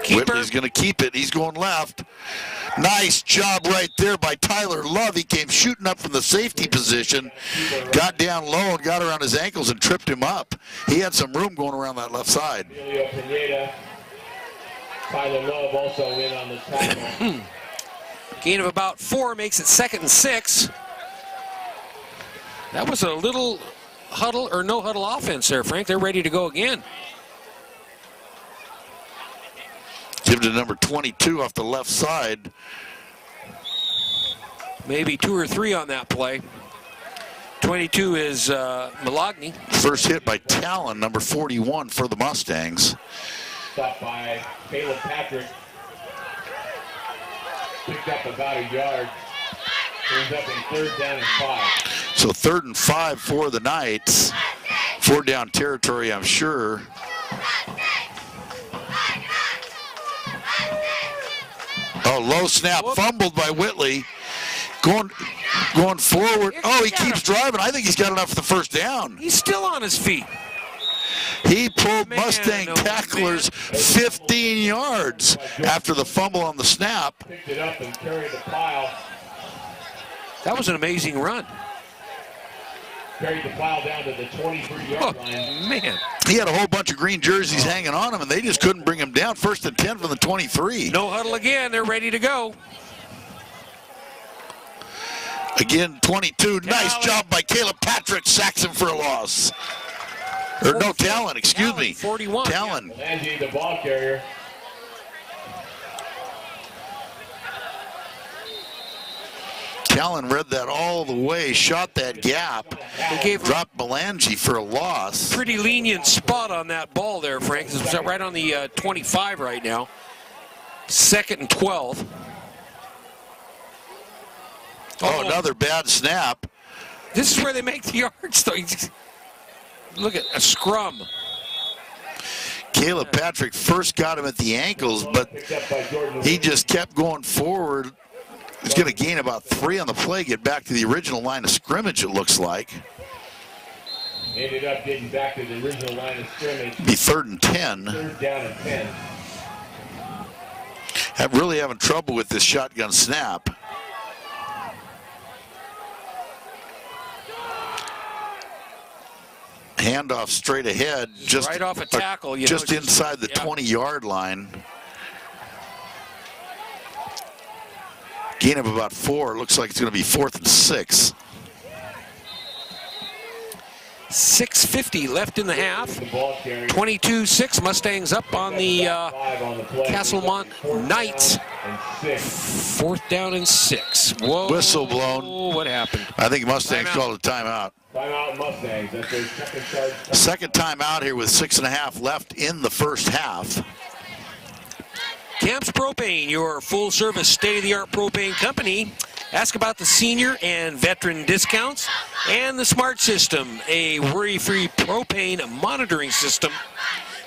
keeper. Whitley's going to keep it. He's going left. Nice job right there by Tyler Love. He came shooting up from the safety position, got down low and got around his ankles and tripped him up. He had some room going around that left side. Tyler Love also in on the tackle. Gain of about 4 makes it 2nd and 6. That was a little huddle or no huddle offense there, Frank. They're ready to go again. Give to number 22 off the left side. Maybe 2 or 3 on that play. 22 is Milogny. First hit by Talon, number 41 for the Mustangs. Stopped by Caleb Patrick. Picked up about a yard. Turns up in 3rd down and 5. So 3rd and 5 for the Knights. 4 down territory, I'm sure. Oh, low snap, fumbled by Whitley. Going forward. Oh, he keeps driving. I think he's got enough for the first down. He's still on his feet. He pulled Mustang tacklers 15 yards after the fumble on the snap. Picked it up and carried the pile. That was an amazing run. Carried the pile down to the 23-yard line. Man. He had a whole bunch of green jerseys hanging on him, and they just couldn't bring him down. 1st and 10 from the 23. No huddle again. They're ready to go. Again, 22. Nice job by Caleb Patrick. Sacks him for a loss. Or no, Talon, excuse me. 41. Talon. Langy, the ball carrier. Talon read that all the way, shot that gap, dropped Belangi for a loss. Pretty lenient spot on that ball there, Frank. It's right on the 25 right now. 2nd and 12. Oh, another bad snap. This is where they make the yards, though. Look at a scrum. Caleb Patrick first got him at the ankles, but he just kept going forward. He's going to gain about 3 on the play, get back to the original line of scrimmage, it looks like. Ended up getting back to the original line of scrimmage. Be 3rd and 10. 3rd down and 10. I'm really having trouble with this shotgun snap. Handoff straight ahead, just right off a tackle, just inside the 20-yard line. Gain of about 4. Looks like it's going to be 4th and 6. 6:50 left in the half. 22-6 Mustangs up on the Castelmont Knights. 4th down and 6. Whoa! Whistle blown. What happened? I think Mustangs called a timeout. Timeout Mustangs. That's their second charge. Second timeout here with 6.5 left in the first half. Camps Propane, your full-service, state-of-the-art propane company. Ask about the senior and veteran discounts and the Smart System, a worry-free propane monitoring system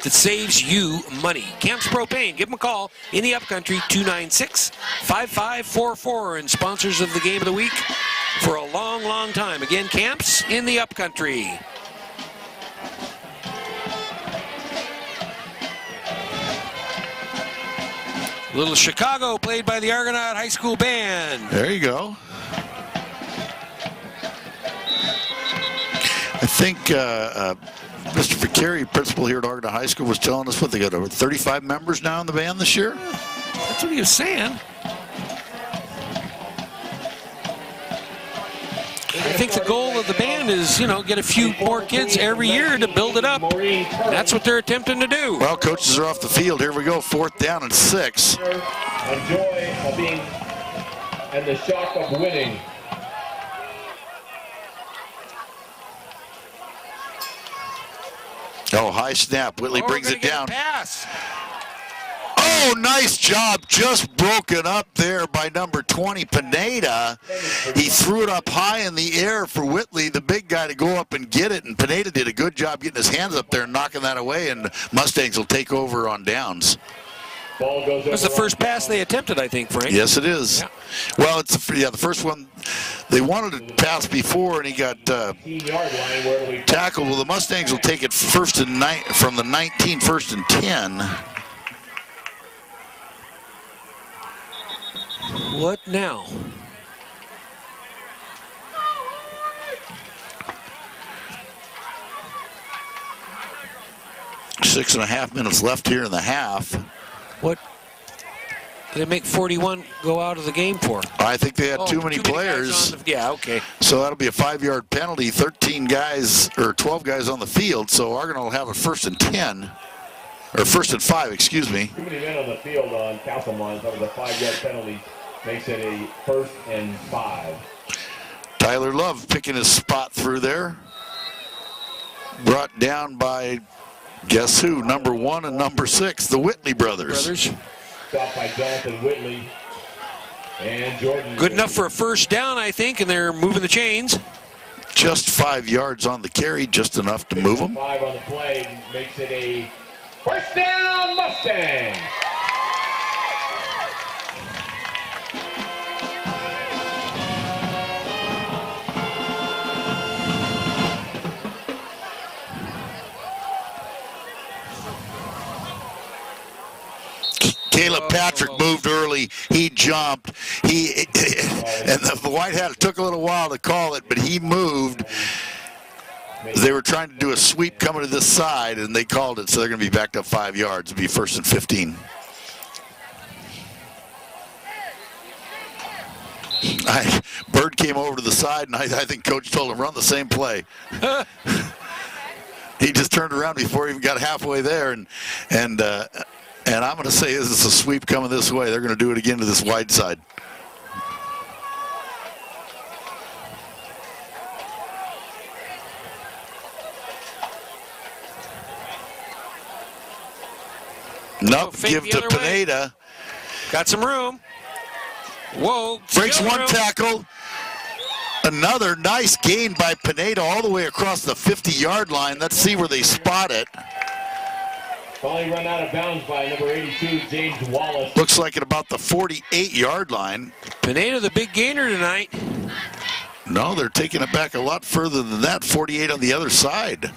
that saves you money. Camps Propane, give them a call in the Upcountry, 296-5544, and sponsors of the Game of the Week for a long, long time. Again, Camps in the Upcountry. Little Chicago played by the Argonaut High School Band. There you go. I think Mr. Vicari, principal here at Argonaut High School, was telling us what they got over 35 members now in the band this year. That's what he was saying. I think the goal of the band is, get a few more kids every year to build it up. That's what they're attempting to do. Well, coaches are off the field. Here we go, 4th down and 6. The joy of being and the shock of winning. Oh, high snap. Whitley brings it down. Pass. Oh, nice job. Just broken up there by number 20, Pineda. He threw it up high in the air for Whitley, the big guy, to go up and get it. And Pineda did a good job getting his hands up there and knocking that away. And Mustangs will take over on downs. That's the first pass they attempted, I think, Frank. Yes, it is. Yeah. Well, it's the first one. They wanted to pass before, and he got tackled. Well, the Mustangs will take it from the 19, 1st and 10. What now? Six and a half minutes left here in the half. What did they make 41 go out of the game for? I think they had too many players. Yeah, okay. So that'll be a 5-yard penalty. 13 guys or 12 guys on the field. So Argonaut will have a 1st and 10, or 1st and 5, excuse me. Too many men on the field on Castelmont. Over the 5-yard penalty makes it a 1st and 5. Tyler Love picking his spot through there. Brought down by, guess who? Number 1 and number 6, the Whitley brothers. Stopped by Jonathan Whitley and Jordan. Good enough for a 1st down, I think, and they're moving the chains. Just 5 yards on the carry, just enough to move them. 5 on the play makes it a 1st down Mustang. Caleb Patrick moved early. He jumped. And the White Hat, it took a little while to call it, but he moved. They were trying to do a sweep coming to this side, and they called it, so they're going to be backed up 5 yards. It'll be 1st and 15. Bird came over to the side, and I think Coach told him, run the same play. He just turned around before he even got halfway there, and I'm going to say this is a sweep coming this way. They're going to do it again to this wide side. Nope, give to Pineda. Got some room. Whoa. Breaks one tackle. Another nice gain by Pineda all the way across the 50-yard line. Let's see where they spot it. Finally run out of bounds by number 82, James Wallace. Looks like at about the 48-yard line. Pineda, the big gainer tonight. No, they're taking it back a lot further than that. 48 on the other side.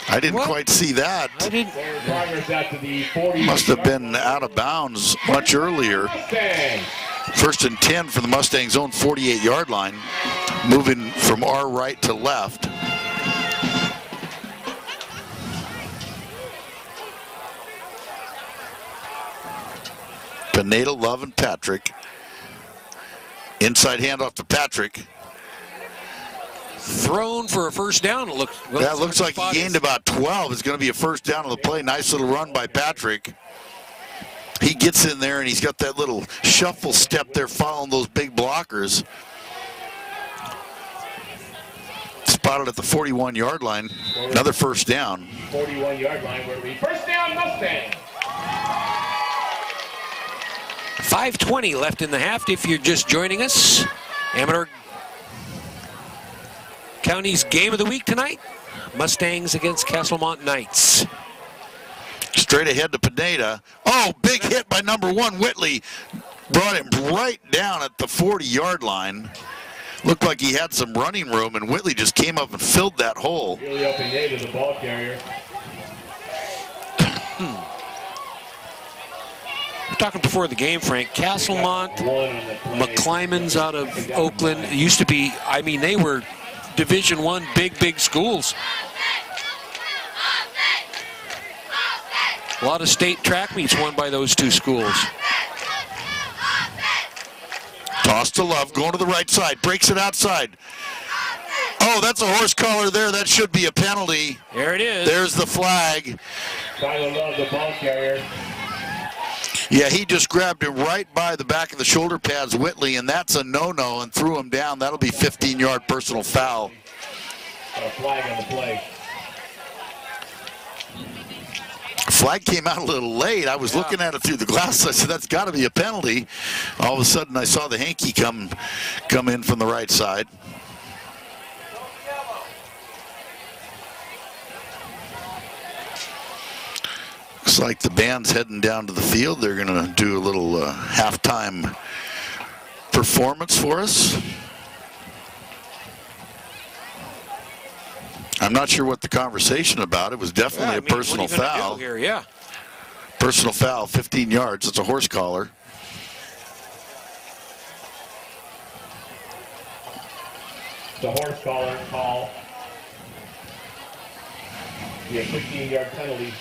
I didn't quite see that. I didn't. Must have been out of bounds much earlier. 1st and 10 for the Mustangs' own 48-yard line. Moving from our right to left. Pineda, Love, and Patrick. Inside handoff to Patrick. Thrown for a 1st down. It looks. That looks like he gained about 12. It's going to be a 1st down on the play. Nice little run by Patrick. He gets in there and he's got that little shuffle step there following those big blockers. Spotted at the 41-yard line. Another 1st down. 41-yard line where we 1st down Mustang. 5:20 left in the half. If you're just joining us, Amador County's game of the week tonight, Mustangs against Castelmont Knights. Straight ahead to Pineda. Oh, big hit by number 1, Whitley. Brought him right down at the 40-yard line. Looked like he had some running room, and Whitley just came up and filled that hole. Really up and to the ball carrier. We're talking before the game, Frank. Castelmont, McClymonds out of Oakland. It used to be, I mean, they were Division I big schools. A lot of state track meets won by those two schools. Toss to Love, going to the right side, breaks it outside. Oh, that's a horse collar there. That should be a penalty. There it is. There's the flag. Tyler Love, the ball carrier. Yeah, he just grabbed him right by the back of the shoulder pads, Whitley, and that's a no-no, and threw him down. That'll be 15-yard personal foul. A flag on the play. Flag came out a little late. I was looking at it through the glass. I said, that's got to be a penalty. All of a sudden, I saw the hanky come in from the right side. Looks like the band's heading down to the field. They're going to do a little halftime performance for us. I'm not sure what the conversation about. It was definitely a personal foul. Here? Yeah. Personal foul, 15 yards. It's a horse collar. The horse collar call. Be a 15-yard penalty.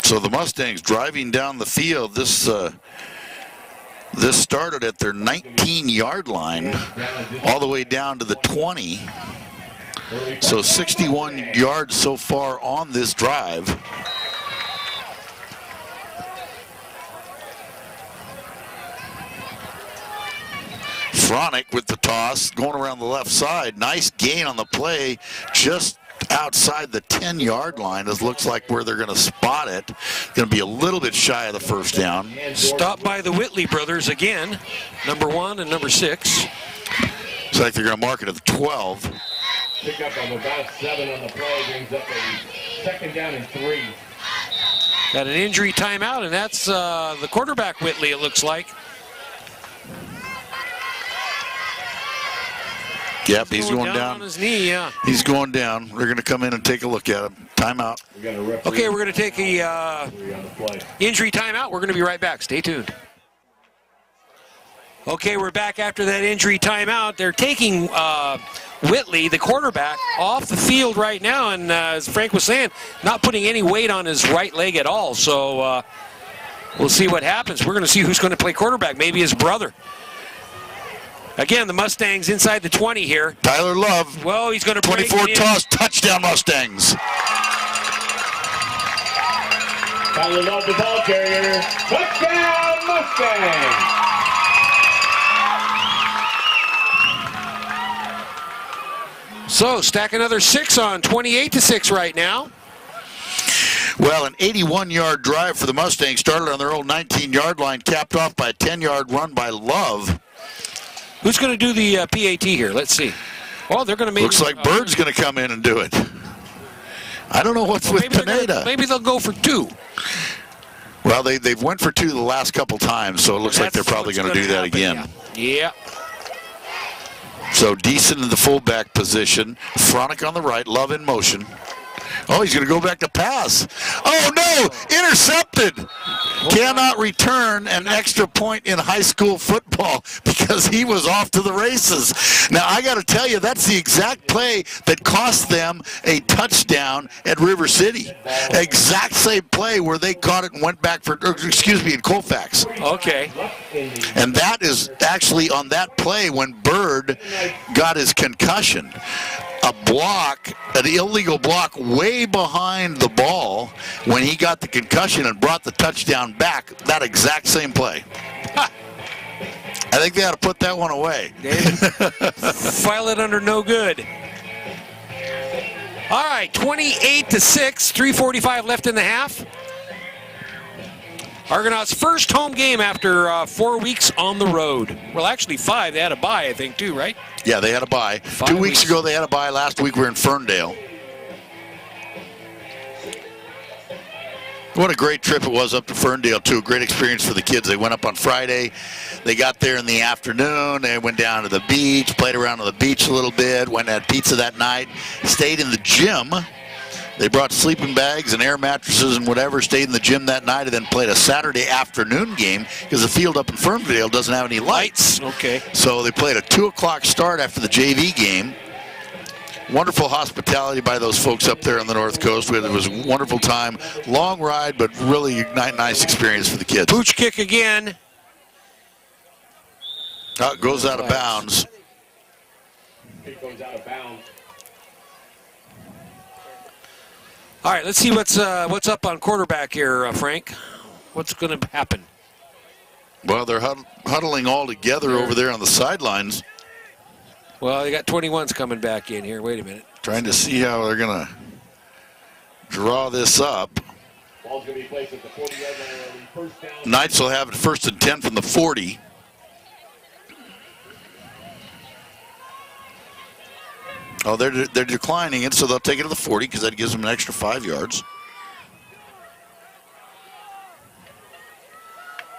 So the Mustangs driving down the field. This started at their 19-yard line all the way down to the 20. So 61 yards so far on this drive. Fronick with the toss, going around the left side. Nice gain on the play, just outside the 10-yard line. It looks like where they're going to spot it. Going to be a little bit shy of the first down. Stopped by the Whitley brothers again, number 1 and number 6. Looks like they're going to mark it at the 12. Pick up of about 7 on the play, brings up a 2nd down and 3. Got an injury timeout, and that's the quarterback Whitley, it looks like. Yep, he's going down on his knee, yeah. He's going down. We're going to come in and take a look at him. Timeout. Okay, we're going to take a injury timeout. We're going to be right back. Stay tuned. Okay, we're back after that injury timeout. They're taking Whitley, the quarterback, off the field right now, and as Frank was saying, not putting any weight on his right leg at all. So we'll see what happens. We're going to see who's going to play quarterback, maybe his brother. Again, the Mustangs inside the 20 here. Tyler Love. Well, he's going to 24 toss, touchdown Mustangs. Tyler Love, the ball carrier. Touchdown Mustangs. So, stack another 6 on, 28-6 right now. Well, an 81-yard drive for the Mustangs started on their old 19-yard line, capped off by a 10-yard run by Love. Who's going to do the PAT here? Let's see. Oh, they're going to make. Looks like Bird's going to come in and do it. I don't know what's with Pineda. Maybe they'll go for 2. Well, they've went for 2 the last couple times, so it looks like they're probably going to do that again. Yeah. So Deason in the fullback position. Fronick on the right. Love in motion. Oh, he's going to go back to pass. Oh, no! Intercepted! Cannot return an extra point in high school football because he was off to the races. Now, I got to tell you, that's the exact play that cost them a touchdown at River City. Exact same play where they caught it and went back for, in Colfax. Okay. And that is actually on that play when Bird got his concussion. A block, an illegal block way behind the ball when he got the concussion and brought the touchdown back, that exact same play. I think they ought to put that one away. File it under no good. All right, 28-6, 3:45 left in the half. Argonauts' first home game after 4 weeks on the road. Well, actually 5. They had a bye, I think, too, right? Yeah, they had a bye. 2 weeks ago, they had a bye. Last week, we were in Ferndale. What a great trip it was up to Ferndale, too. Great experience for the kids. They went up on Friday. They got there in the afternoon. They went down to the beach, played around on the beach a little bit, went and had pizza that night, stayed in the gym. They brought sleeping bags and air mattresses and whatever, stayed in the gym that night, and then played a Saturday afternoon game because the field up in Ferndale doesn't have any lights. Okay. So they played a 2 o'clock start after the JV game. Wonderful hospitality by those folks up there on the North Coast. It was a wonderful time. Long ride, but really nice experience for the kids. Pooch kick again. It goes out of bounds. It goes out of bounds. All right, let's see what's up on quarterback here, Frank. What's going to happen? Well, they're huddling all together over there on the sidelines. Well, they got 21s coming back in here. Wait a minute. Trying to see how they're going to draw this up. Ball's going to be placed at the 40-yard line. First down. Knights will have it 1st and 10 from the 40. Oh, they're declining it, so they'll take it to the 40 because that gives them an extra 5 yards.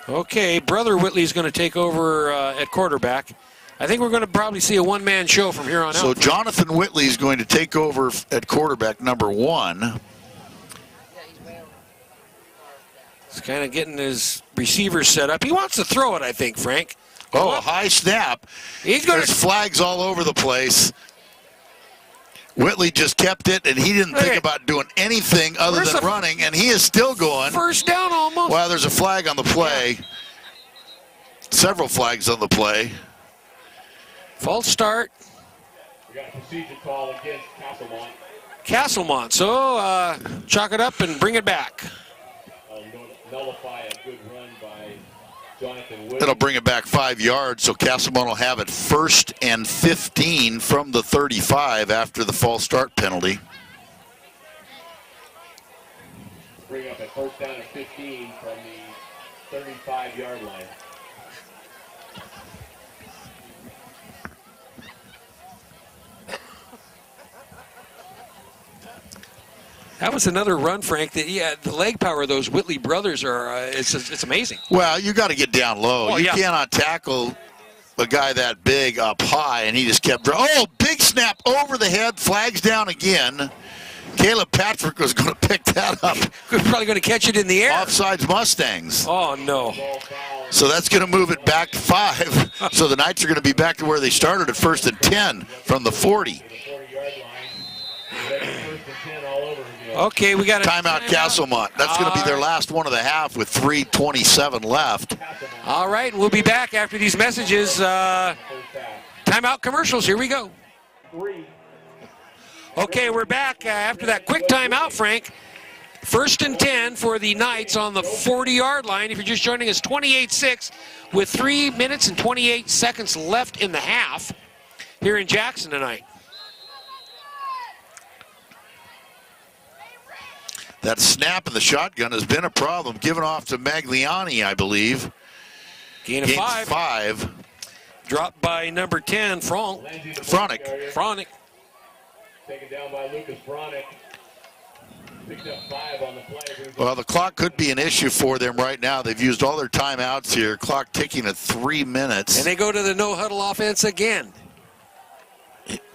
Okay, Brother Whitley's going to take over at quarterback. I think we're going to probably see a one-man show from here on out. So Jonathan Whitley is going to take over at quarterback number 1. He's kind of getting his receivers set up. He wants to throw it, I think, Frank. Oh, a high snap. He's going There's flags all over the place. Whitley just kept it, and he didn't think about doing anything other than running, and he is still going. First down almost. Well, there's a flag on the play. Yeah. Several flags on the play. False start. We got a procedure call against Castelmont. Castelmont, so chalk it up and bring it back. Nullify a good run by Jonathan Wood. It'll bring it back 5 yards, so Castelmont will have it 1st and 15 from the 35 after the false start penalty. Bring up a first down and 15 from the 35-yard line. That was another run, Frank. The leg power of those Whitley brothers it's amazing. Well, you got to get down low. You cannot tackle a guy that big up high, and he just kept. Oh, big snap over the head, flags down again. Caleb Patrick was going to pick that up. We're probably going to catch it in the air. Offsides Mustangs. Oh, no. So that's going to move it back to 5. So the Knights are going to be back to where they started at 1st and 10 from the 40. Okay, we got a timeout Castelmont. That's going to be their last one of the half with 3:27 left. All right, we'll be back after these messages. Timeout commercials. Here we go. Okay, we're back after that quick timeout, Frank. 1st and 10 for the Knights on the 40-yard line. If you're just joining us, 28-6 with 3 minutes and 28 seconds left in the half here in Jackson tonight. That snap in the shotgun has been a problem. Given off to Magliani, I believe. Gain of 5. Dropped by number 10, Fronick. Taken down by Lucas Fronick. Picked up 5 on the play. Well, the clock could be an issue for them right now. They've used all their timeouts here. Clock ticking at 3 minutes. And they go to the no-huddle offense again.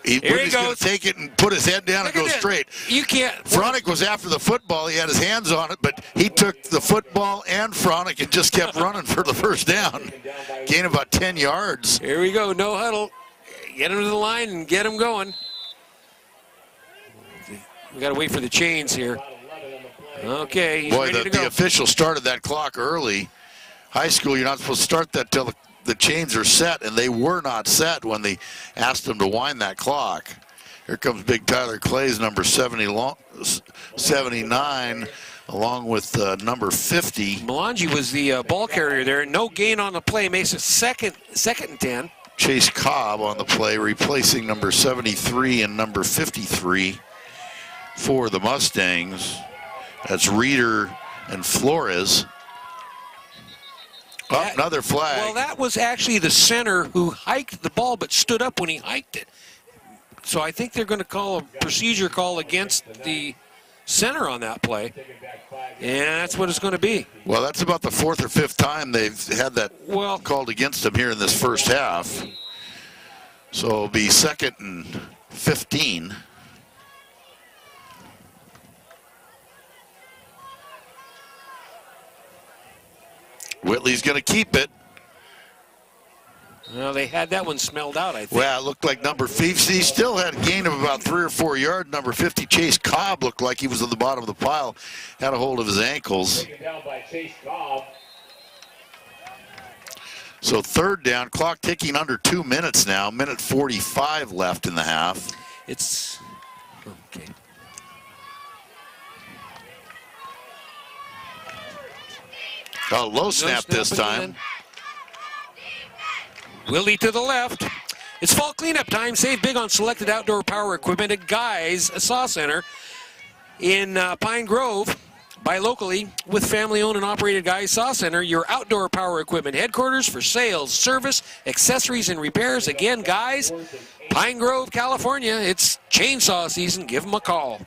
He's going to take it and put his head down and go straight. You can't. Fronick was after the football. He had his hands on it, but he took the football and Fronick and just kept running for the first down. Gain about 10 yards. Here we go, no huddle. Get him to the line and get him going. We got to wait for the chains here. Okay, he's ready to go. The official started that clock early. High school, you're not supposed to start that till the chains are set, and they were not set when they asked them to wind that clock. Here comes big Tyler Clays, number 79, along with number 50. Melange was the ball carrier there. No gain on the play, makes it second and 10. Chase Cobb on the play, replacing number 73 and number 53 for the Mustangs. That's Reeder and Flores. Another flag. Well, that was actually the center who hiked the ball but stood up when he hiked it. So I think they're going to call a procedure call against the center on that play. And that's what it's going to be. Well, that's about the 4th or 5th time they've had that called against them here in this first half. So it'll be 2nd and 15. Whitley's going to keep it. Well, they had that one smelled out, I think. Well, it looked like number 50 still had a gain of about 3 or 4 yards. Number 50, Chase Cobb, looked like he was at the bottom of the pile. Had a hold of his ankles. Taken down by Chase Cobb. So 3rd down, clock ticking under 2 minutes now. 1:45 left in the half. It's okay. A low snap this time. Willie to the left. It's fall cleanup time. Save big on selected outdoor power equipment at Guy's Saw Center in Pine Grove. Buy locally with family-owned and operated Guy's Saw Center, your outdoor power equipment headquarters for sales, service, accessories, and repairs. Again, Guy's, Pine Grove, California. It's chainsaw season. Give them a call.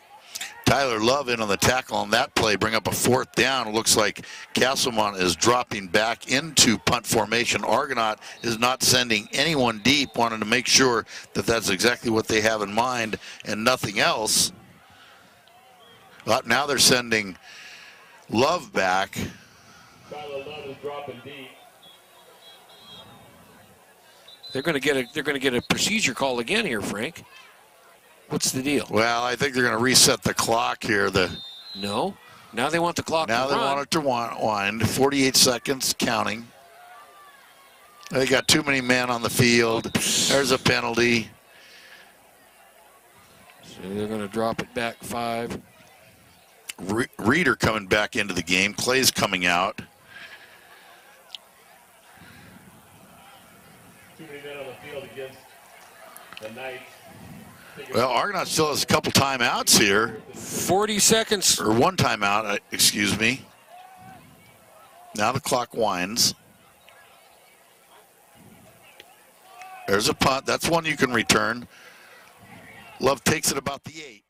Tyler Love in on the tackle on that play, bring up a 4th down. It looks like Castelmont is dropping back into punt formation. Argonaut is not sending anyone deep, wanting to make sure that that's exactly what they have in mind and nothing else. But now they're sending Love back. Tyler Love is dropping deep. They're going to get a procedure call again here, Frank. What's the deal? Well, I think they're going to reset the clock here. No. Now they want the clock Now to they run. want it to wind. 48 seconds counting. They got too many men on the field. There's a penalty. So they're going to drop it back 5. Reeder coming back into the game. Clay's coming out. Too many men on the field against the Knights. Well, Argonaut still has a couple timeouts here. 40 seconds. Or one timeout, excuse me. Now the clock winds. There's a punt. That's one you can return. Love takes it about the 8.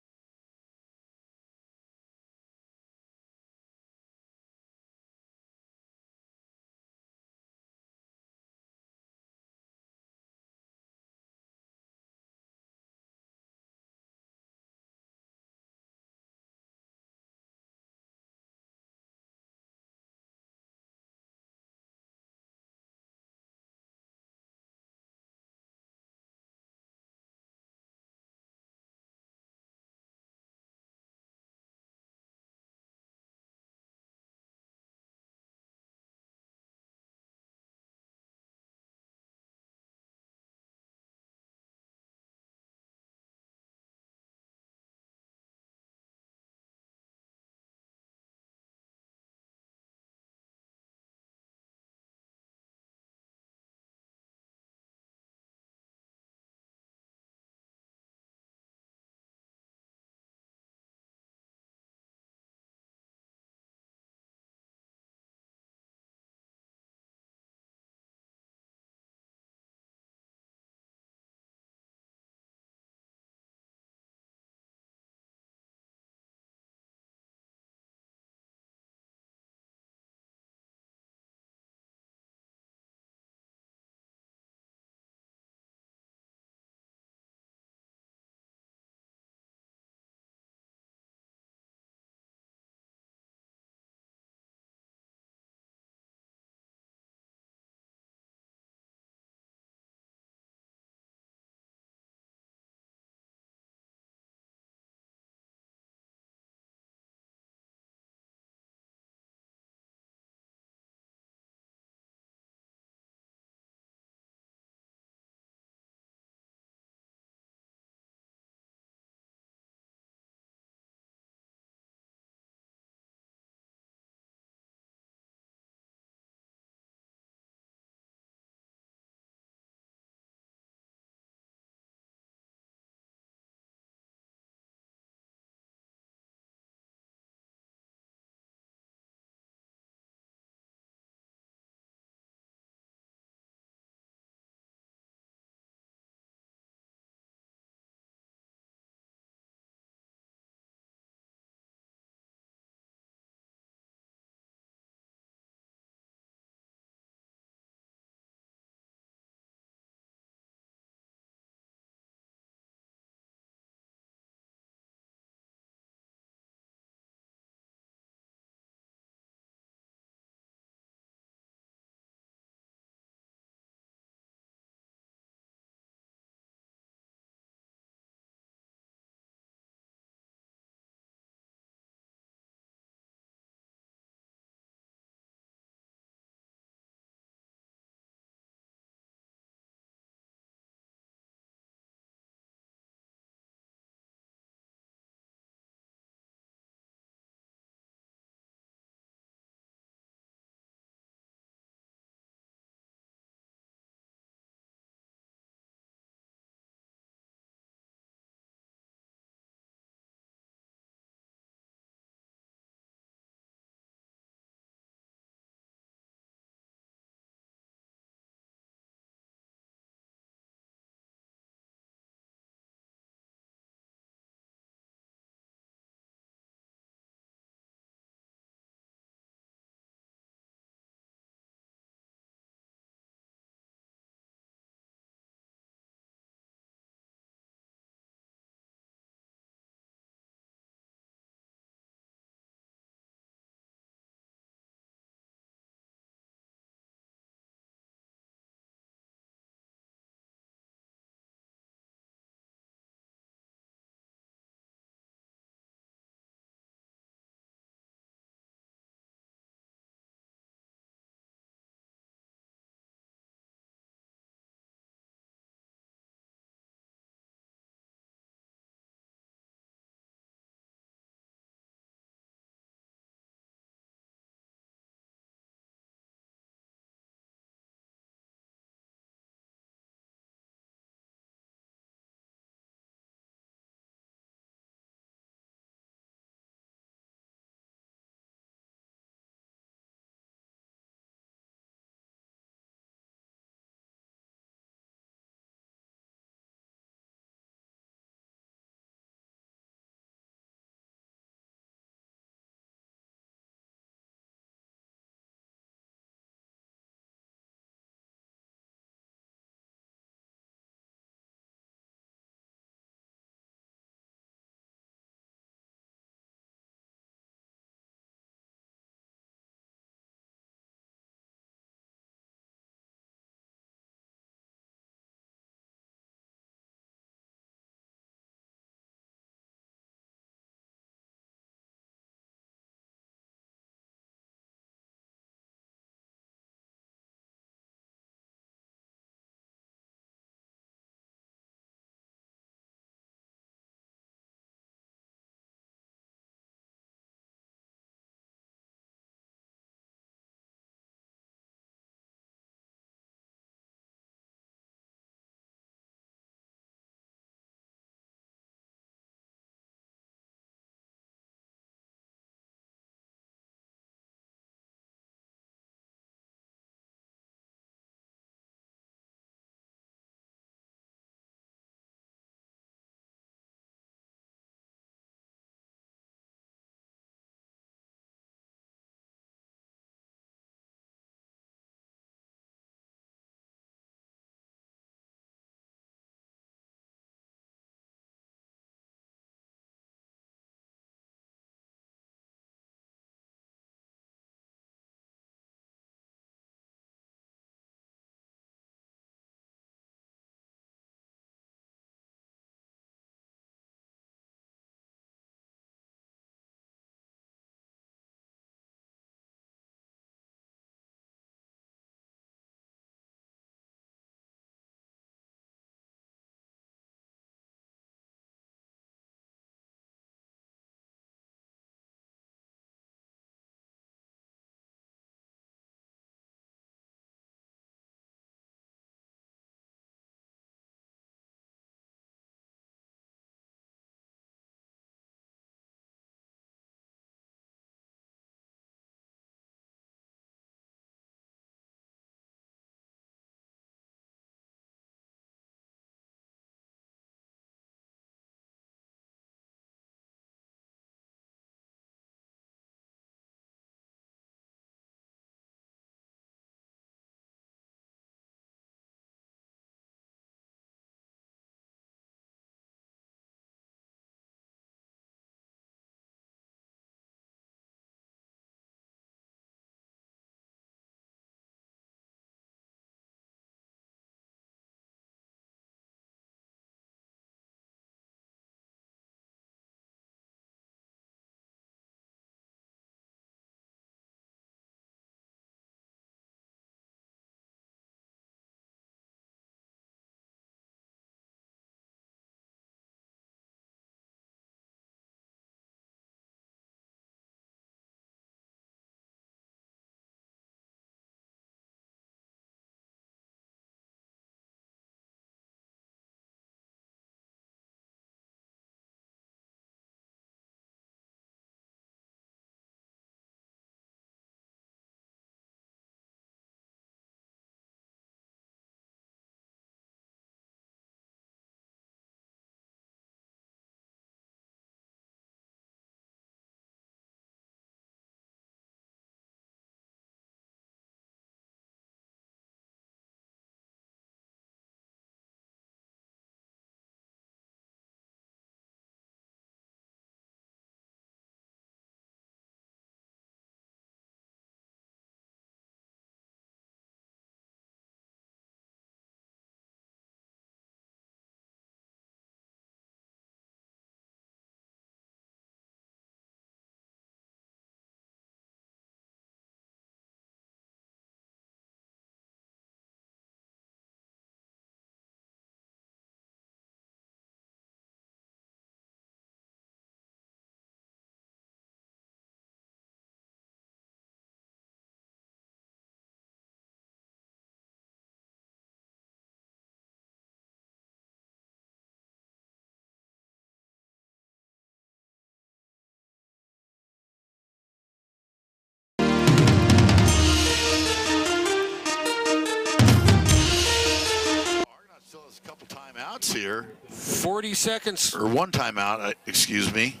timeouts here. 40 seconds. Or one timeout, excuse me.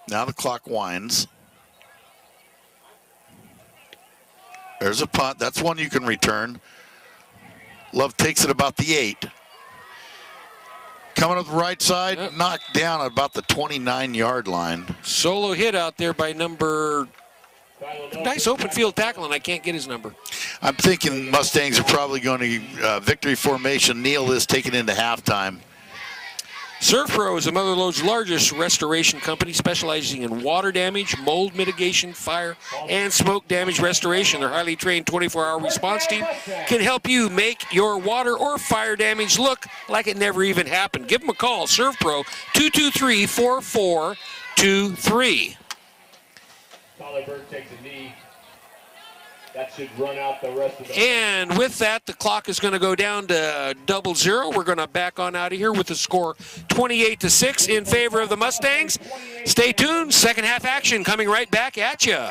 Now the clock winds. There's a punt. That's one you can return. Love takes it about the 8. Coming up the right side, knocked down at about the 29-yard line. Solo hit out there by number... Nice open field tackle, and I can't get his number. I'm thinking Mustangs are probably going to victory formation. Neil is taken into halftime. Surf Pro is the Mother Lode's largest restoration company, specializing in water damage, mold mitigation, fire, and smoke damage restoration. Their highly trained 24-hour response team can help you make your water or fire damage look like it never even happened. Give them a call, Surf Pro, 223-4423. Bird takes a knee. That should run out the rest of the... And with that, the clock is going to go down to 00. We're going to back on out of here with the score 28-6 in favor of the Mustangs. Stay tuned. Second half action coming right back at you.